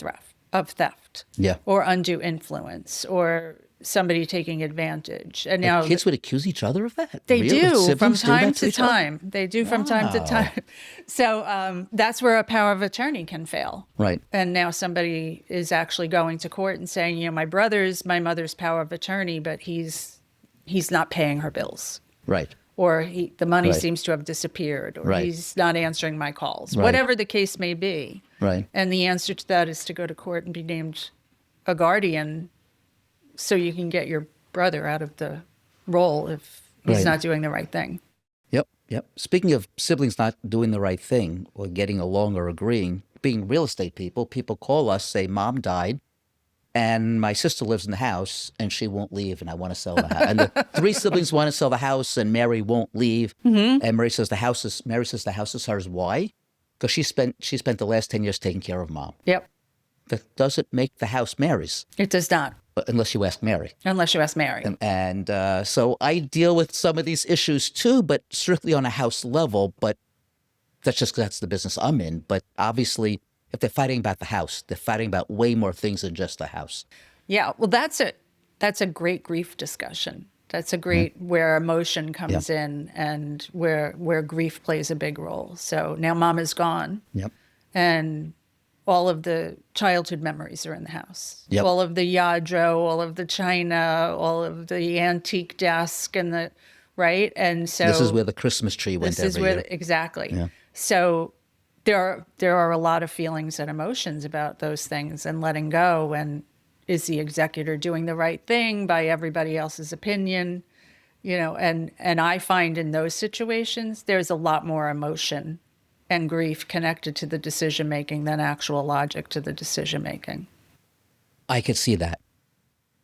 Speaker 2: theft,
Speaker 1: Yeah.
Speaker 2: or undue influence, or somebody taking advantage. And now
Speaker 1: Kids would accuse each other of that?
Speaker 2: they
Speaker 1: Really?
Speaker 2: do from
Speaker 1: Siblings do
Speaker 2: time
Speaker 1: that
Speaker 2: to
Speaker 1: each other?
Speaker 2: time. They do from time to
Speaker 1: Wow.
Speaker 2: time. So that's where a power of attorney can fail.
Speaker 1: Right.
Speaker 2: And now somebody is actually going to court and saying, my my mother's power of attorney, but he's not paying her bills.
Speaker 1: Right.
Speaker 2: Or the money
Speaker 1: Right.
Speaker 2: seems to have disappeared, or
Speaker 1: Right.
Speaker 2: he's not answering my calls,
Speaker 1: Right.
Speaker 2: whatever the case may be.
Speaker 1: Right.
Speaker 2: And the answer to that is to go to court and be named a guardian so you can get your brother out of the role if he's
Speaker 1: Right.
Speaker 2: not doing the right thing.
Speaker 1: Yep. Speaking of siblings not doing the right thing or getting along or agreeing, being real estate people, people call us, say, Mom died, and my sister lives in the house, and she won't leave, and I want to sell the house. And the three siblings want to sell the house, and Mary won't leave. And Mary says the house is hers. Why? Because she spent the last 10 years taking care of Mom.
Speaker 2: Yep.
Speaker 1: That doesn't make the house Mary's,
Speaker 2: It does not,
Speaker 1: unless you ask Mary.
Speaker 2: unless you ask Mary.
Speaker 1: And so I deal with some of these issues too, but strictly on a house level. But that's just 'cause that's the business I'm in. But obviously, if they're fighting about the house, they're fighting about way more things than just the house.
Speaker 2: Yeah, well, that's a great grief discussion. That's a great where emotion comes in and where grief plays a big role. So now Mom is gone,
Speaker 1: Yep.
Speaker 2: and all of the childhood memories are in the house.
Speaker 1: Yep.
Speaker 2: All of the Yadro, all of the china, all of the antique desk, and the right. And so
Speaker 1: This is where the Christmas tree went
Speaker 2: this is
Speaker 1: every
Speaker 2: where
Speaker 1: year.
Speaker 2: exactly.
Speaker 1: Yeah.
Speaker 2: So there are a lot of feelings and emotions about those things and letting go. And is the executor doing the right thing by everybody else's opinion? And I find in those situations, there's a lot more emotion and grief connected to the decision making than actual logic to the decision making.
Speaker 1: I could see that.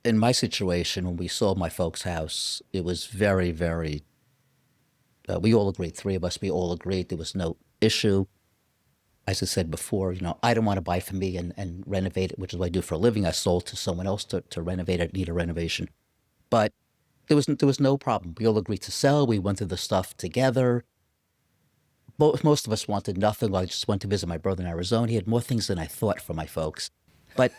Speaker 1: In my situation, when we sold my folks' house, it was very, very, we all agreed, three of us, we all agreed there was no issue. As I said before, I don't want to buy for me and renovate it, which is what I do for a living. I sold to someone else to renovate it, need a renovation. But there was no problem. We all agreed to sell. We went through the stuff together. Most of us wanted nothing. I just went to visit my brother in Arizona. He had more things than I thought for my folks. But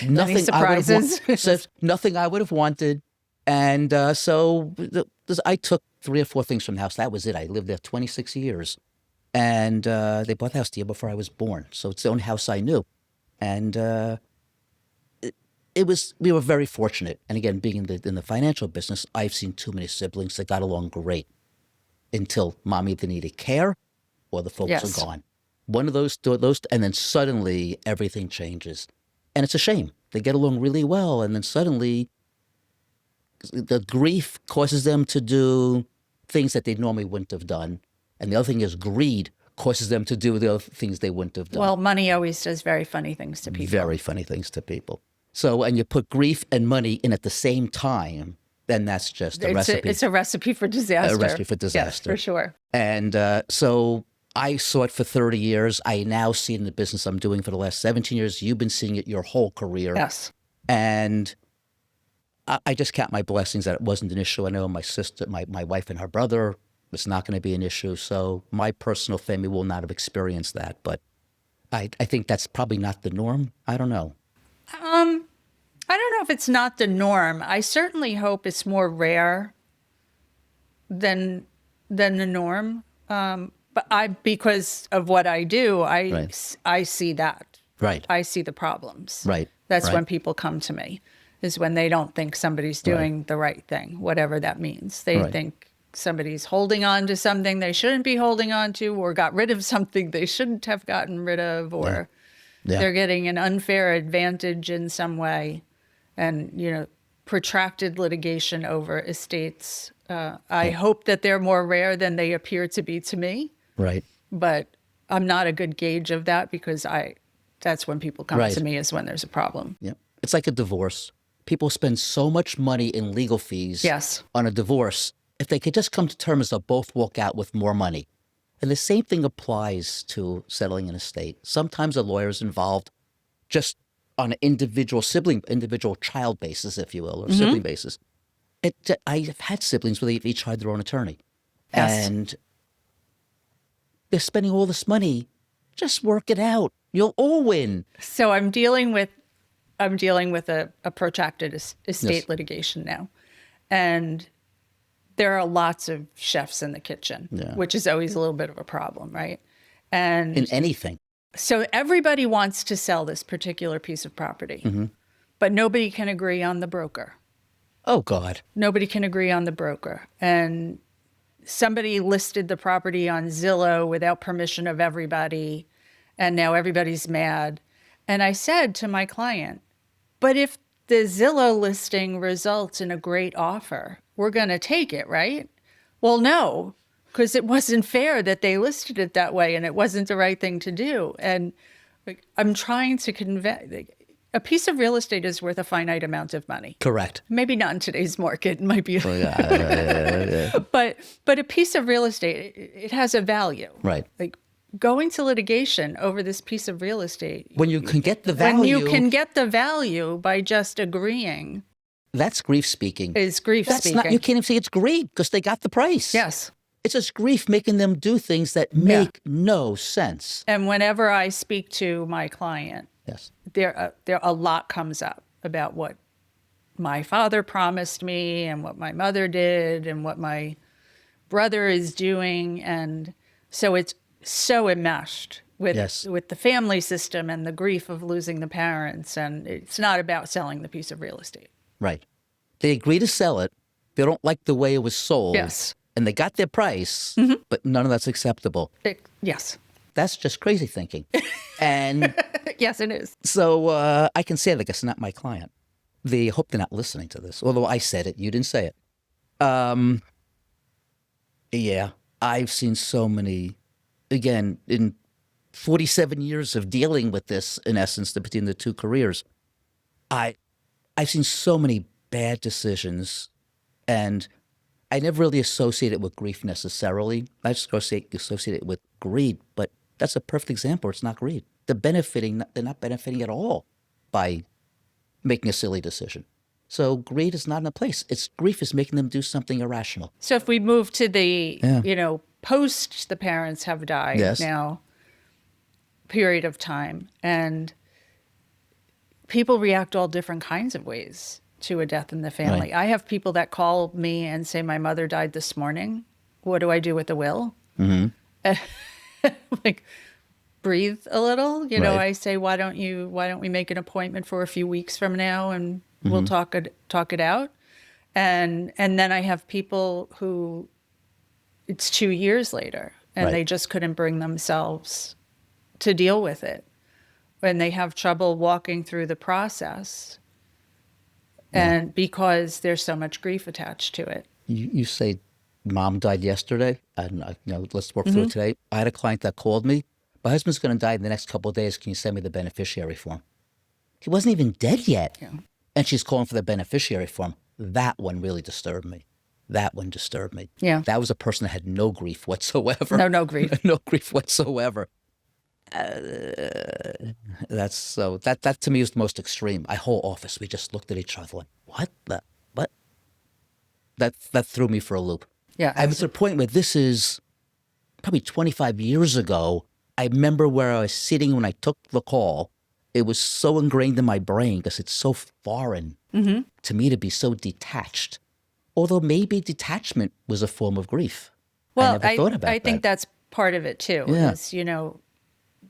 Speaker 1: nothing
Speaker 2: surprises?
Speaker 1: nothing I would have wanted. And so I took 3 or 4 things from the house. That was it. I lived there 26 years. And they bought the house the year before I was born. So it's the only house I knew. And we were very fortunate. And again, being in the financial business, I've seen too many siblings that got along great until Mom either needed care or the folks are gone. One of those, and then suddenly everything changes. And it's a shame. They get along really well, and then suddenly the grief causes them to do things that they normally wouldn't have done. And the other thing is greed causes them to do the other things they wouldn't have done.
Speaker 2: Well, money always does very funny things to people.
Speaker 1: Very funny things to people. So, and you put grief and money in at the same time, then that's just a recipe.
Speaker 2: It's a recipe for disaster.
Speaker 1: A recipe for disaster.
Speaker 2: Yes, for sure.
Speaker 1: And so I saw it for 30 years. I now see it in the business I'm doing for the last 17 years. You've been seeing it your whole career.
Speaker 2: Yes.
Speaker 1: And I just count my blessings that it wasn't an issue. I know my sister, my wife and her brother, it's not going to be an issue. So my personal family will not have experienced that. But I think that's probably not the norm. I don't know.
Speaker 2: I don't know if it's not the norm. I certainly hope it's more rare than the norm. But because of what I do, I see that.
Speaker 1: Right.
Speaker 2: I see the problems.
Speaker 1: Right.
Speaker 2: That's when people come to me, is when they don't think somebody's doing the right thing, whatever that means. They think somebody's holding on to something they shouldn't be holding on to, or got rid of something they shouldn't have gotten rid of, or they're getting an unfair advantage in some way. And, protracted litigation over estates. I hope that they're more rare than they appear to be to me.
Speaker 1: Right.
Speaker 2: But I'm not a good gauge of that, because that's when people come to me, is when there's a problem.
Speaker 1: Yeah. It's like a divorce. People spend so much money in legal fees on a divorce. If they could just come to terms, they'll both walk out with more money. And the same thing applies to settling an estate. Sometimes a lawyer is involved just on an individual child basis, if you will, or sibling basis. I've had siblings where they've each hired their own attorney.
Speaker 2: Yes.
Speaker 1: And they're spending all this money. Just work it out. You'll all win.
Speaker 2: So I'm dealing with a protracted estate litigation now. And there are lots of chefs in the kitchen, which is always a little bit of a problem, right? And
Speaker 1: in anything.
Speaker 2: So everybody wants to sell this particular piece of property, but nobody can agree on the broker.
Speaker 1: Oh, God.
Speaker 2: Nobody can agree on the broker. And somebody listed the property on Zillow without permission of everybody, and now everybody's mad. And I said to my client, but if the Zillow listing results in a great offer, we're going to take it, right? Well, no, because it wasn't fair that they listed it that way and it wasn't the right thing to do. And like, I'm trying to convey, a piece of real estate is worth a finite amount of money.
Speaker 1: Correct.
Speaker 2: Maybe not in today's market. It might be,
Speaker 1: Yeah.
Speaker 2: but a piece of real estate, it has a value.
Speaker 1: Right.
Speaker 2: Like going to litigation over this piece of real estate.
Speaker 1: When you can get the value.
Speaker 2: When you can get the value by just agreeing.
Speaker 1: That's grief speaking.
Speaker 2: Is grief speaking.
Speaker 1: Not, you can't even say it's greed because they got the price.
Speaker 2: Yes.
Speaker 1: It's just grief making them do things that make no sense.
Speaker 2: And whenever I speak to my client,
Speaker 1: Yes.
Speaker 2: there a lot comes up about what my father promised me and what my mother did and what my brother is doing. And so it's so enmeshed with the family system and the grief of losing the parents. And it's not about selling the piece of real estate.
Speaker 1: Right. They agree to sell it. They don't like the way it was sold.
Speaker 2: Yes.
Speaker 1: And they got their price, but none of that's acceptable.
Speaker 2: Yes.
Speaker 1: That's just crazy thinking. And
Speaker 2: Yes, it is.
Speaker 1: so I can say that it's not my client. They hope they're not listening to this. Although I said it, you didn't say it. Yeah, I've seen so many, again, in 47 years of dealing with this, in essence, between the two careers, I've seen so many bad decisions, and I never really associate it with grief necessarily. I just associate it with greed, but that's a perfect example. It's not greed. They're not benefiting at all by making a silly decision. So greed is not in a place. Grief is making them do something irrational.
Speaker 2: So if we move to the, post the parents have died now, period of time, and people react all different kinds of ways to a death in the family.
Speaker 1: Right.
Speaker 2: I have people that call me and say, my mother died this morning. What do I do with the will? Like, breathe a little. I say, why don't we make an appointment for a few weeks from now and we'll talk it out. And then I have people who it's 2 years later and they just couldn't bring themselves to deal with it. When they have trouble walking through the process. And because there's so much grief attached to it.
Speaker 1: You say, Mom died yesterday, and let's work through it today. I had a client that called me. My husband's going to die in the next couple of days. Can you send me the beneficiary form? He wasn't even dead yet. Yeah. And she's calling for the beneficiary form. That one really disturbed me. That one disturbed me.
Speaker 2: Yeah.
Speaker 1: That was a person that had no grief whatsoever.
Speaker 2: No grief.
Speaker 1: No grief whatsoever. That's so that to me is the most extreme. My whole office, we just looked at each other like, what? That threw me for a loop.
Speaker 2: Yeah.
Speaker 1: I was at a point where this is probably 25 years ago. I remember where I was sitting when I took the call. It was so ingrained in my brain because it's so foreign to me to be so detached. Although maybe detachment was a form of grief.
Speaker 2: Well,
Speaker 1: I never thought about that.
Speaker 2: I think that's part of it too.
Speaker 1: Yeah.
Speaker 2: Is,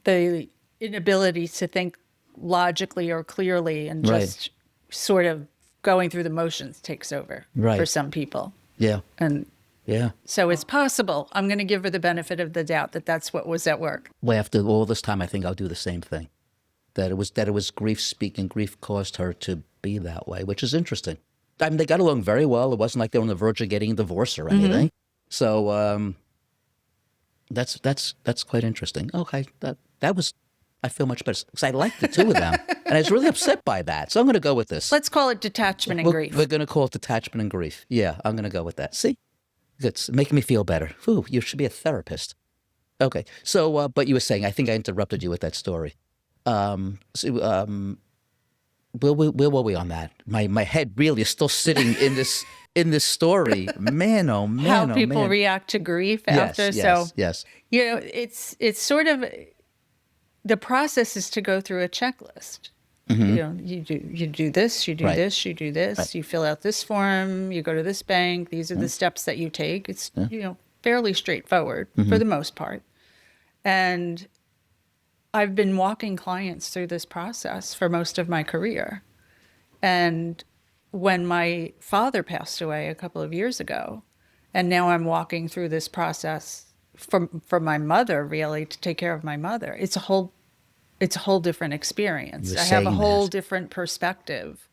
Speaker 2: the inability to think logically or clearly and just sort of going through the motions takes over for some people.
Speaker 1: Yeah.
Speaker 2: And
Speaker 1: yeah.
Speaker 2: So it's possible. I'm going to give her the benefit of the doubt that that's what was at work.
Speaker 1: Well, after all this time, I think I'll do the same thing. That it was grief speaking. Grief caused her to be that way, which is interesting. I mean, they got along very well. It wasn't like they were on the verge of getting a divorce or anything. So that's quite interesting. Okay, that was. I feel much better because I liked the two of them, and I was really upset by that. So I'm going to go with this.
Speaker 2: Let's call it detachment and grief.
Speaker 1: We're going to call it detachment and grief. Yeah, I'm going to go with that. See, it's making me feel better. Ooh, you should be a therapist. Okay, so but you were saying, I think I interrupted you with that story. Where were we on that? My head really is still sitting in this story. Man, oh man,
Speaker 2: how people react to grief after.
Speaker 1: Yes.
Speaker 2: It's sort of. The process is to go through a checklist. You do this, you do this, you do this, you fill out this form, you go to this bank. These are the steps that you take. It's fairly straightforward for the most part. And I've been walking clients through this process for most of my career. And when my father passed away a couple of years ago, and now I'm walking through this process for my mother, really, to take care of my mother, it's a whole different experience. I have a whole different perspective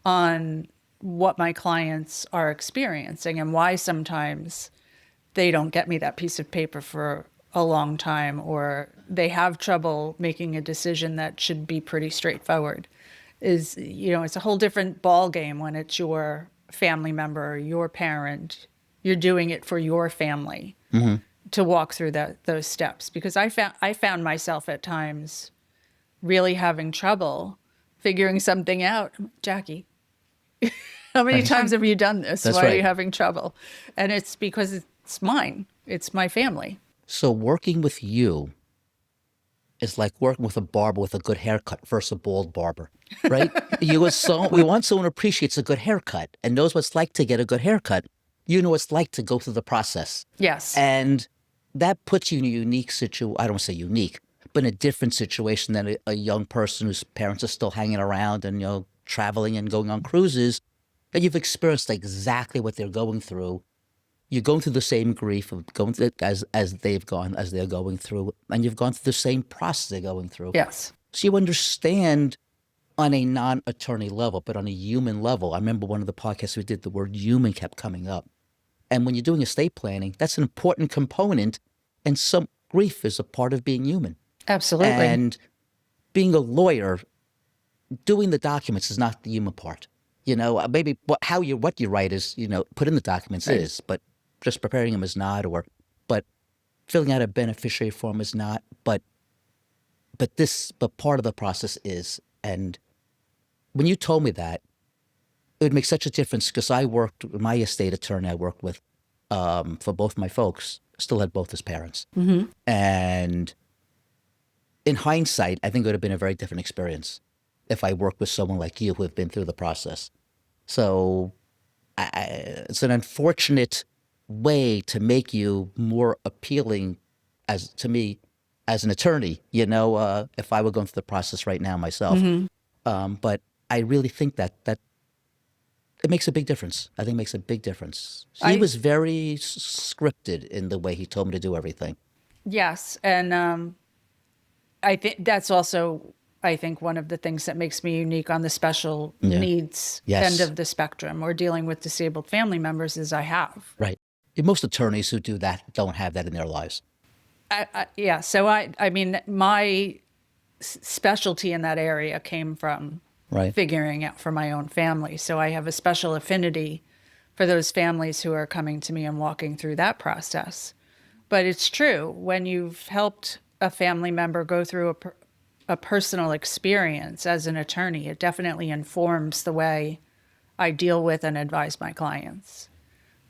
Speaker 2: on what my clients are experiencing and why sometimes they don't get me that piece of paper for a long time, or they have trouble making a decision that should be pretty straightforward. Is, it's a whole different ball game when it's your family member, your parent. You're doing it for your family to walk through those steps. Because I found myself at times really having trouble figuring something out. Jackie, how many times have you done this?
Speaker 1: That's
Speaker 2: Why
Speaker 1: right.
Speaker 2: are you having trouble? And it's because it's mine. It's my family.
Speaker 1: So working with you is like working with a barber with a good haircut versus a bald barber, right? We want someone who appreciates a good haircut and knows what it's like to get a good haircut. You know what it's like to go through the process.
Speaker 2: Yes.
Speaker 1: And that puts you in a unique situation. I don't say unique, but in a different situation than a young person whose parents are still hanging around and, traveling and going on cruises. And you've experienced exactly what they're going through. You're going through the same grief of going through as they're going through, and you've gone through the same process they're going through.
Speaker 2: Yes.
Speaker 1: So you understand on a non-attorney level, but on a human level. I remember one of the podcasts we did, the word human kept coming up. And when you're doing estate planning, that's an important component, and some grief is a part of being human.
Speaker 2: Absolutely.
Speaker 1: And being a lawyer, doing the documents is not the human part. Maybe what you write is, put in the documents
Speaker 2: Right.
Speaker 1: is, but just preparing them is not, but filling out a beneficiary form is not, but part of the process is. And when you told me that, it would make such a difference, because I worked with my estate attorney I worked with for both my folks, still had both his parents. Mm-hmm. And in hindsight, I think it would have been a very different experience if I worked with someone like you who have been through the process. So it's an unfortunate way to make you more appealing to me as an attorney, if I were going through the process right now myself. Mm-hmm. But I really think that it makes a big difference. I think it makes a big difference. He was very scripted in the way he told me to do everything.
Speaker 2: Yes. And I think that's also, one of the things that makes me unique on the special needs
Speaker 1: Yes.
Speaker 2: end of the spectrum, or dealing with disabled family members, is I have.
Speaker 1: Right. Most attorneys who do that don't have that in their lives.
Speaker 2: Yeah. So I mean, my specialty in that area came from figuring out for my own family. So I have a special affinity for those families who are coming to me and walking through that process. But it's true, when you've helped a family member go through a personal experience as an attorney, it definitely informs the way I deal with and advise my clients.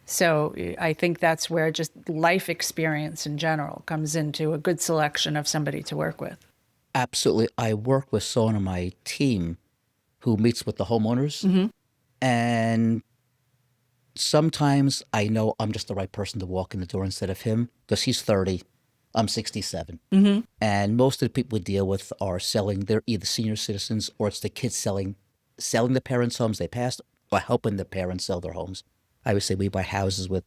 Speaker 2: So I think that's where just life experience in general comes into a good selection of somebody to work with.
Speaker 1: Absolutely. I work with someone on my team who meets with the homeowners. Mm-hmm. And sometimes I know I'm just the right person to walk in the door instead of him, because he's 30, I'm 67. Mm-hmm. And most of the people we deal with are they're either senior citizens, or it's the kids selling the parents' homes they passed, or helping the parents sell their homes. I would say we buy houses with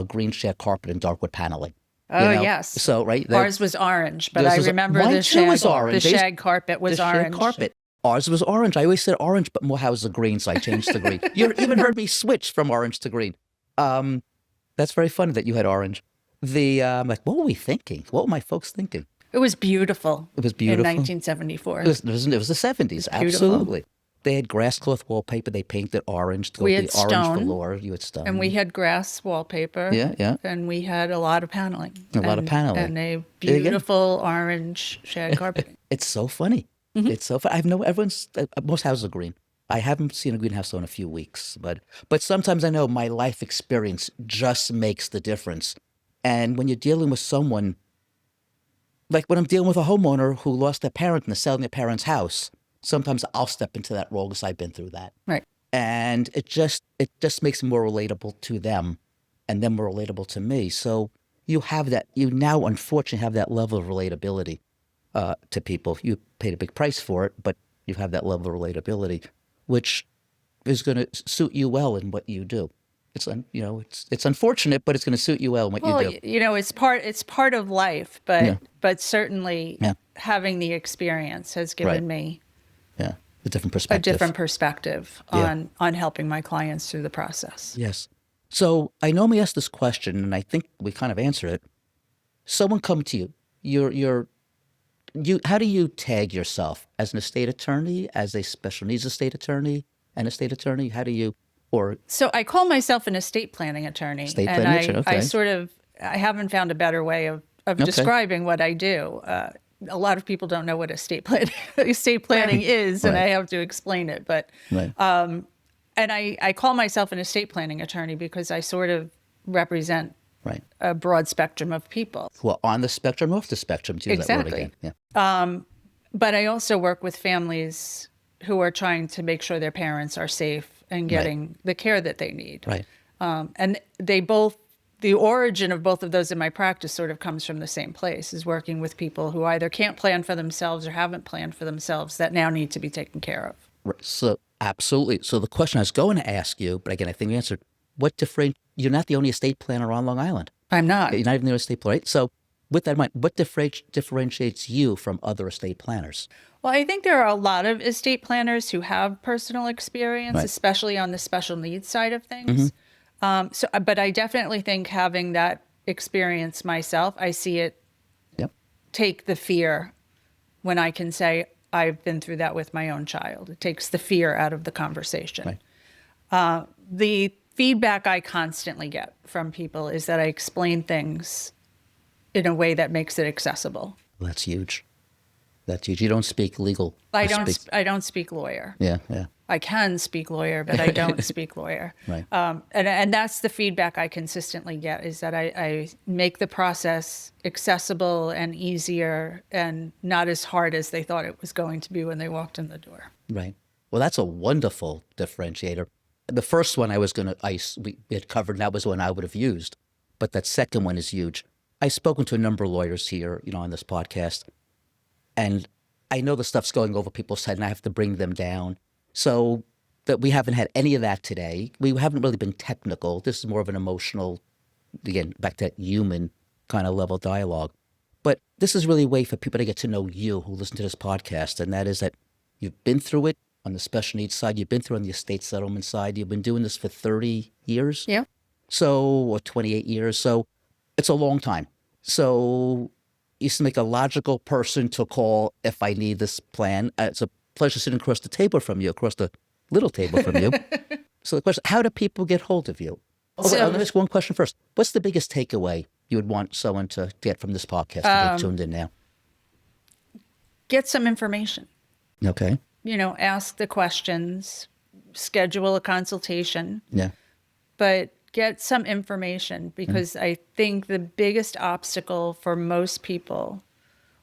Speaker 1: green shag carpet and dark wood paneling.
Speaker 2: Oh, yes.
Speaker 1: So, right.
Speaker 2: Ours was orange, but I remember the shag carpet was orange.
Speaker 1: Shag carpet. Ours was orange. I always said orange, but more houses are green, so I changed to green. You even heard me switch from orange to green. That's very funny that you had orange. Like, what were we thinking? What were my folks thinking?
Speaker 2: It was beautiful.
Speaker 1: It was beautiful.
Speaker 2: In 1974.
Speaker 1: It was the 70s, absolutely. They had grass cloth wallpaper. They painted orange to go with the orange velour. You had stone.
Speaker 2: And we had grass wallpaper.
Speaker 1: Yeah.
Speaker 2: And we had a lot of paneling.
Speaker 1: And a
Speaker 2: beautiful orange shag carpet.
Speaker 1: It's so funny. Mm-hmm. It's so funny. Most houses are green. I haven't seen a greenhouse in a few weeks, but sometimes I know my life experience just makes the difference. And when you're dealing with someone, like when I'm dealing with a homeowner who lost their parent and is selling their parent's house, sometimes I'll step into that role because I've been through that.
Speaker 2: Right.
Speaker 1: And it just makes me more relatable to them, and them more relatable to me. So you now unfortunately have that level of relatability to people. You paid a big price for it, but you have that level of relatability, which is going to suit you well in what you do. It's unfortunate, but it's going to suit you well in what you do.
Speaker 2: It's part of life, but certainly having the experience has given me
Speaker 1: a different perspective.
Speaker 2: On helping my clients through the process.
Speaker 1: Yes. So I normally ask this question, and I think we kind of answer it. Someone come to you. How do you tag yourself as an estate attorney, as a special needs estate attorney, an estate attorney? How do you, or
Speaker 2: So I call myself an estate planning attorney.
Speaker 1: Estate
Speaker 2: and
Speaker 1: planning attorney, okay.
Speaker 2: I haven't found a better way of describing what I do. A lot of people don't know what estate planning is, and
Speaker 1: Right.
Speaker 2: I have to explain it. But
Speaker 1: right?
Speaker 2: and I call myself an estate planning attorney because I sort of represent
Speaker 1: Right.
Speaker 2: a broad spectrum of people.
Speaker 1: Who are on the spectrum, off the spectrum, to use that word
Speaker 2: Exactly.
Speaker 1: again. Yeah.
Speaker 2: But I also work with families who are trying to make sure their parents are safe and getting the care that they need.
Speaker 1: Right.
Speaker 2: And the origin of both of those in my practice sort of comes from the same place, is working with people who either can't plan for themselves or haven't planned for themselves that now need to be taken care of.
Speaker 1: Right. So absolutely. So the question I was going to ask you, but again, I think you answered, you're not the only estate planner on Long Island.
Speaker 2: I'm not.
Speaker 1: You're not even the only estate planner, right? So with that in mind, what differentiates you from other estate planners?
Speaker 2: Well, I think there are a lot of estate planners who have personal experience,
Speaker 1: Right.
Speaker 2: especially on the special needs side of things. But I definitely think having that experience myself, I see it
Speaker 1: Yep.
Speaker 2: take the fear when I can say, I've been through that with my own child. It takes the fear out of the conversation.
Speaker 1: Right.
Speaker 2: The feedback I constantly get from people is that I explain things in a way that makes it accessible.
Speaker 1: That's huge. That's huge. You don't speak legal.
Speaker 2: I
Speaker 1: You
Speaker 2: don't.
Speaker 1: speak-
Speaker 2: I don't speak lawyer.
Speaker 1: Yeah, yeah.
Speaker 2: I can speak lawyer, but I don't speak lawyer.
Speaker 1: Right.
Speaker 2: And that's the feedback I consistently get, is that I make the process accessible and easier and not as hard as they thought it was going to be when they walked in the door.
Speaker 1: Right. Well, that's a wonderful differentiator. The first one we had covered, and that was one I would have used. But that second one is huge. I've spoken to a number of lawyers here, on this podcast, and I know the stuff's going over people's head, and I have to bring them down. So that we haven't had any of that today. We haven't really been technical. This is more of an emotional, again, back to that human kind of level dialogue. But this is really a way for people to get to know you who listen to this podcast, and that is that you've been through it on the special needs side. You've been through on the estate settlement side. You've been doing this for 30 years.
Speaker 2: Yeah.
Speaker 1: Or 28 years. So it's a long time. So you seem like a logical person to call if I need this plan. It's a pleasure sitting across the little table from you. So the question, how do people get hold of you? Let me ask one question first. What's the biggest takeaway you would want someone to get from this podcast if they tuned in now?
Speaker 2: Get some information.
Speaker 1: Okay.
Speaker 2: Ask the questions, schedule a consultation,
Speaker 1: Yeah.
Speaker 2: but get some information, because I think the biggest obstacle for most people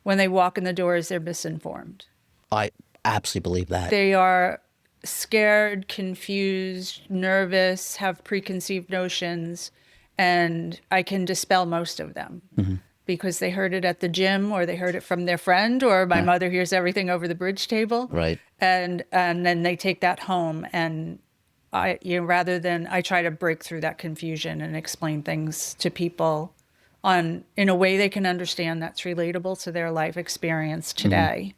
Speaker 2: when they walk in the door is they're misinformed.
Speaker 1: I absolutely believe that.
Speaker 2: They are scared, confused, nervous, have preconceived notions, and I can dispel most of them because they heard it at the gym, or they heard it from their friend, or my mother hears everything over the bridge table.
Speaker 1: Right.
Speaker 2: And then they take that home, and I try to break through that confusion and explain things to people in a way they can understand that's relatable to their life experience today,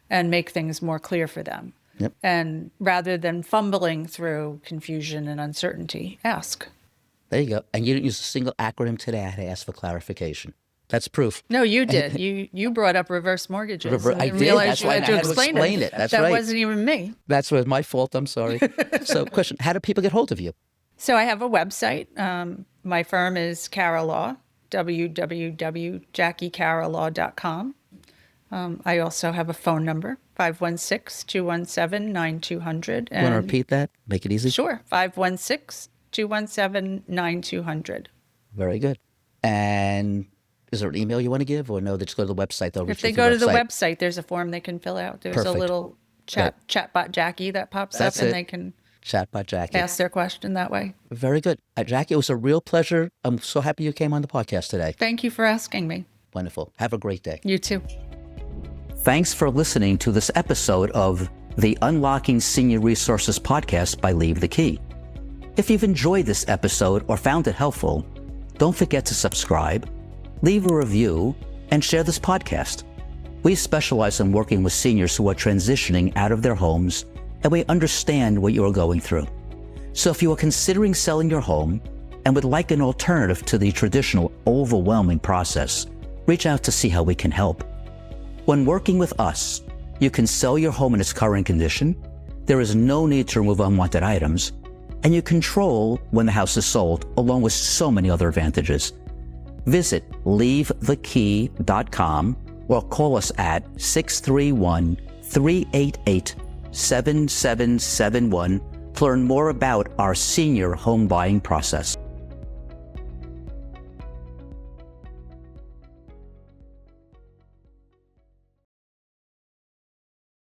Speaker 2: and make things more clear for them.
Speaker 1: Yep.
Speaker 2: And rather than fumbling through confusion and uncertainty, ask.
Speaker 1: There you go. And you didn't use a single acronym today. I had to ask for clarification. That's proof.
Speaker 2: No, you did. You brought up reverse mortgages.
Speaker 1: I did.
Speaker 2: realized
Speaker 1: That's
Speaker 2: you
Speaker 1: why
Speaker 2: had
Speaker 1: I
Speaker 2: to
Speaker 1: had to explain it. That's
Speaker 2: that
Speaker 1: right.
Speaker 2: wasn't even me.
Speaker 1: That's my fault. I'm sorry. So question, how do people get hold of you?
Speaker 2: So I have a website. My firm is Cara Law, www.JackieCaralaw.com. I also have a phone number, 516-217-9200.
Speaker 1: You want to repeat that? Make it easy?
Speaker 2: Sure, 516-217-9200.
Speaker 1: Very good. And is there an email you want to give, or no, they just go to the website? They'll
Speaker 2: If
Speaker 1: reach
Speaker 2: they
Speaker 1: you
Speaker 2: go to
Speaker 1: through
Speaker 2: the website, there's a form they can fill out. There's
Speaker 1: Perfect.
Speaker 2: a little chatbot Jackie that pops
Speaker 1: That's
Speaker 2: up, and
Speaker 1: it.
Speaker 2: they can
Speaker 1: Chatbot Jackie.
Speaker 2: ask their question that way.
Speaker 1: Very good. Jackie, it was a real pleasure. I'm so happy you came on the podcast today.
Speaker 2: Thank you for asking me.
Speaker 1: Wonderful. Have a great day.
Speaker 2: You too.
Speaker 1: Thanks for listening to this episode of the Unlocking Senior Resources podcast by Leave the Key. If you've enjoyed this episode or found it helpful, don't forget to subscribe, leave a review, and share this podcast. We specialize in working with seniors who are transitioning out of their homes, and we understand what you are going through. So if you are considering selling your home, and would like an alternative to the traditional overwhelming process, reach out to see how we can help. When working with us, you can sell your home in its current condition, there is no need to remove unwanted items, and you control when the house is sold, along with so many other advantages. Visit leavethekey.com or call us at 631-388-7771 to learn more about our senior home buying process.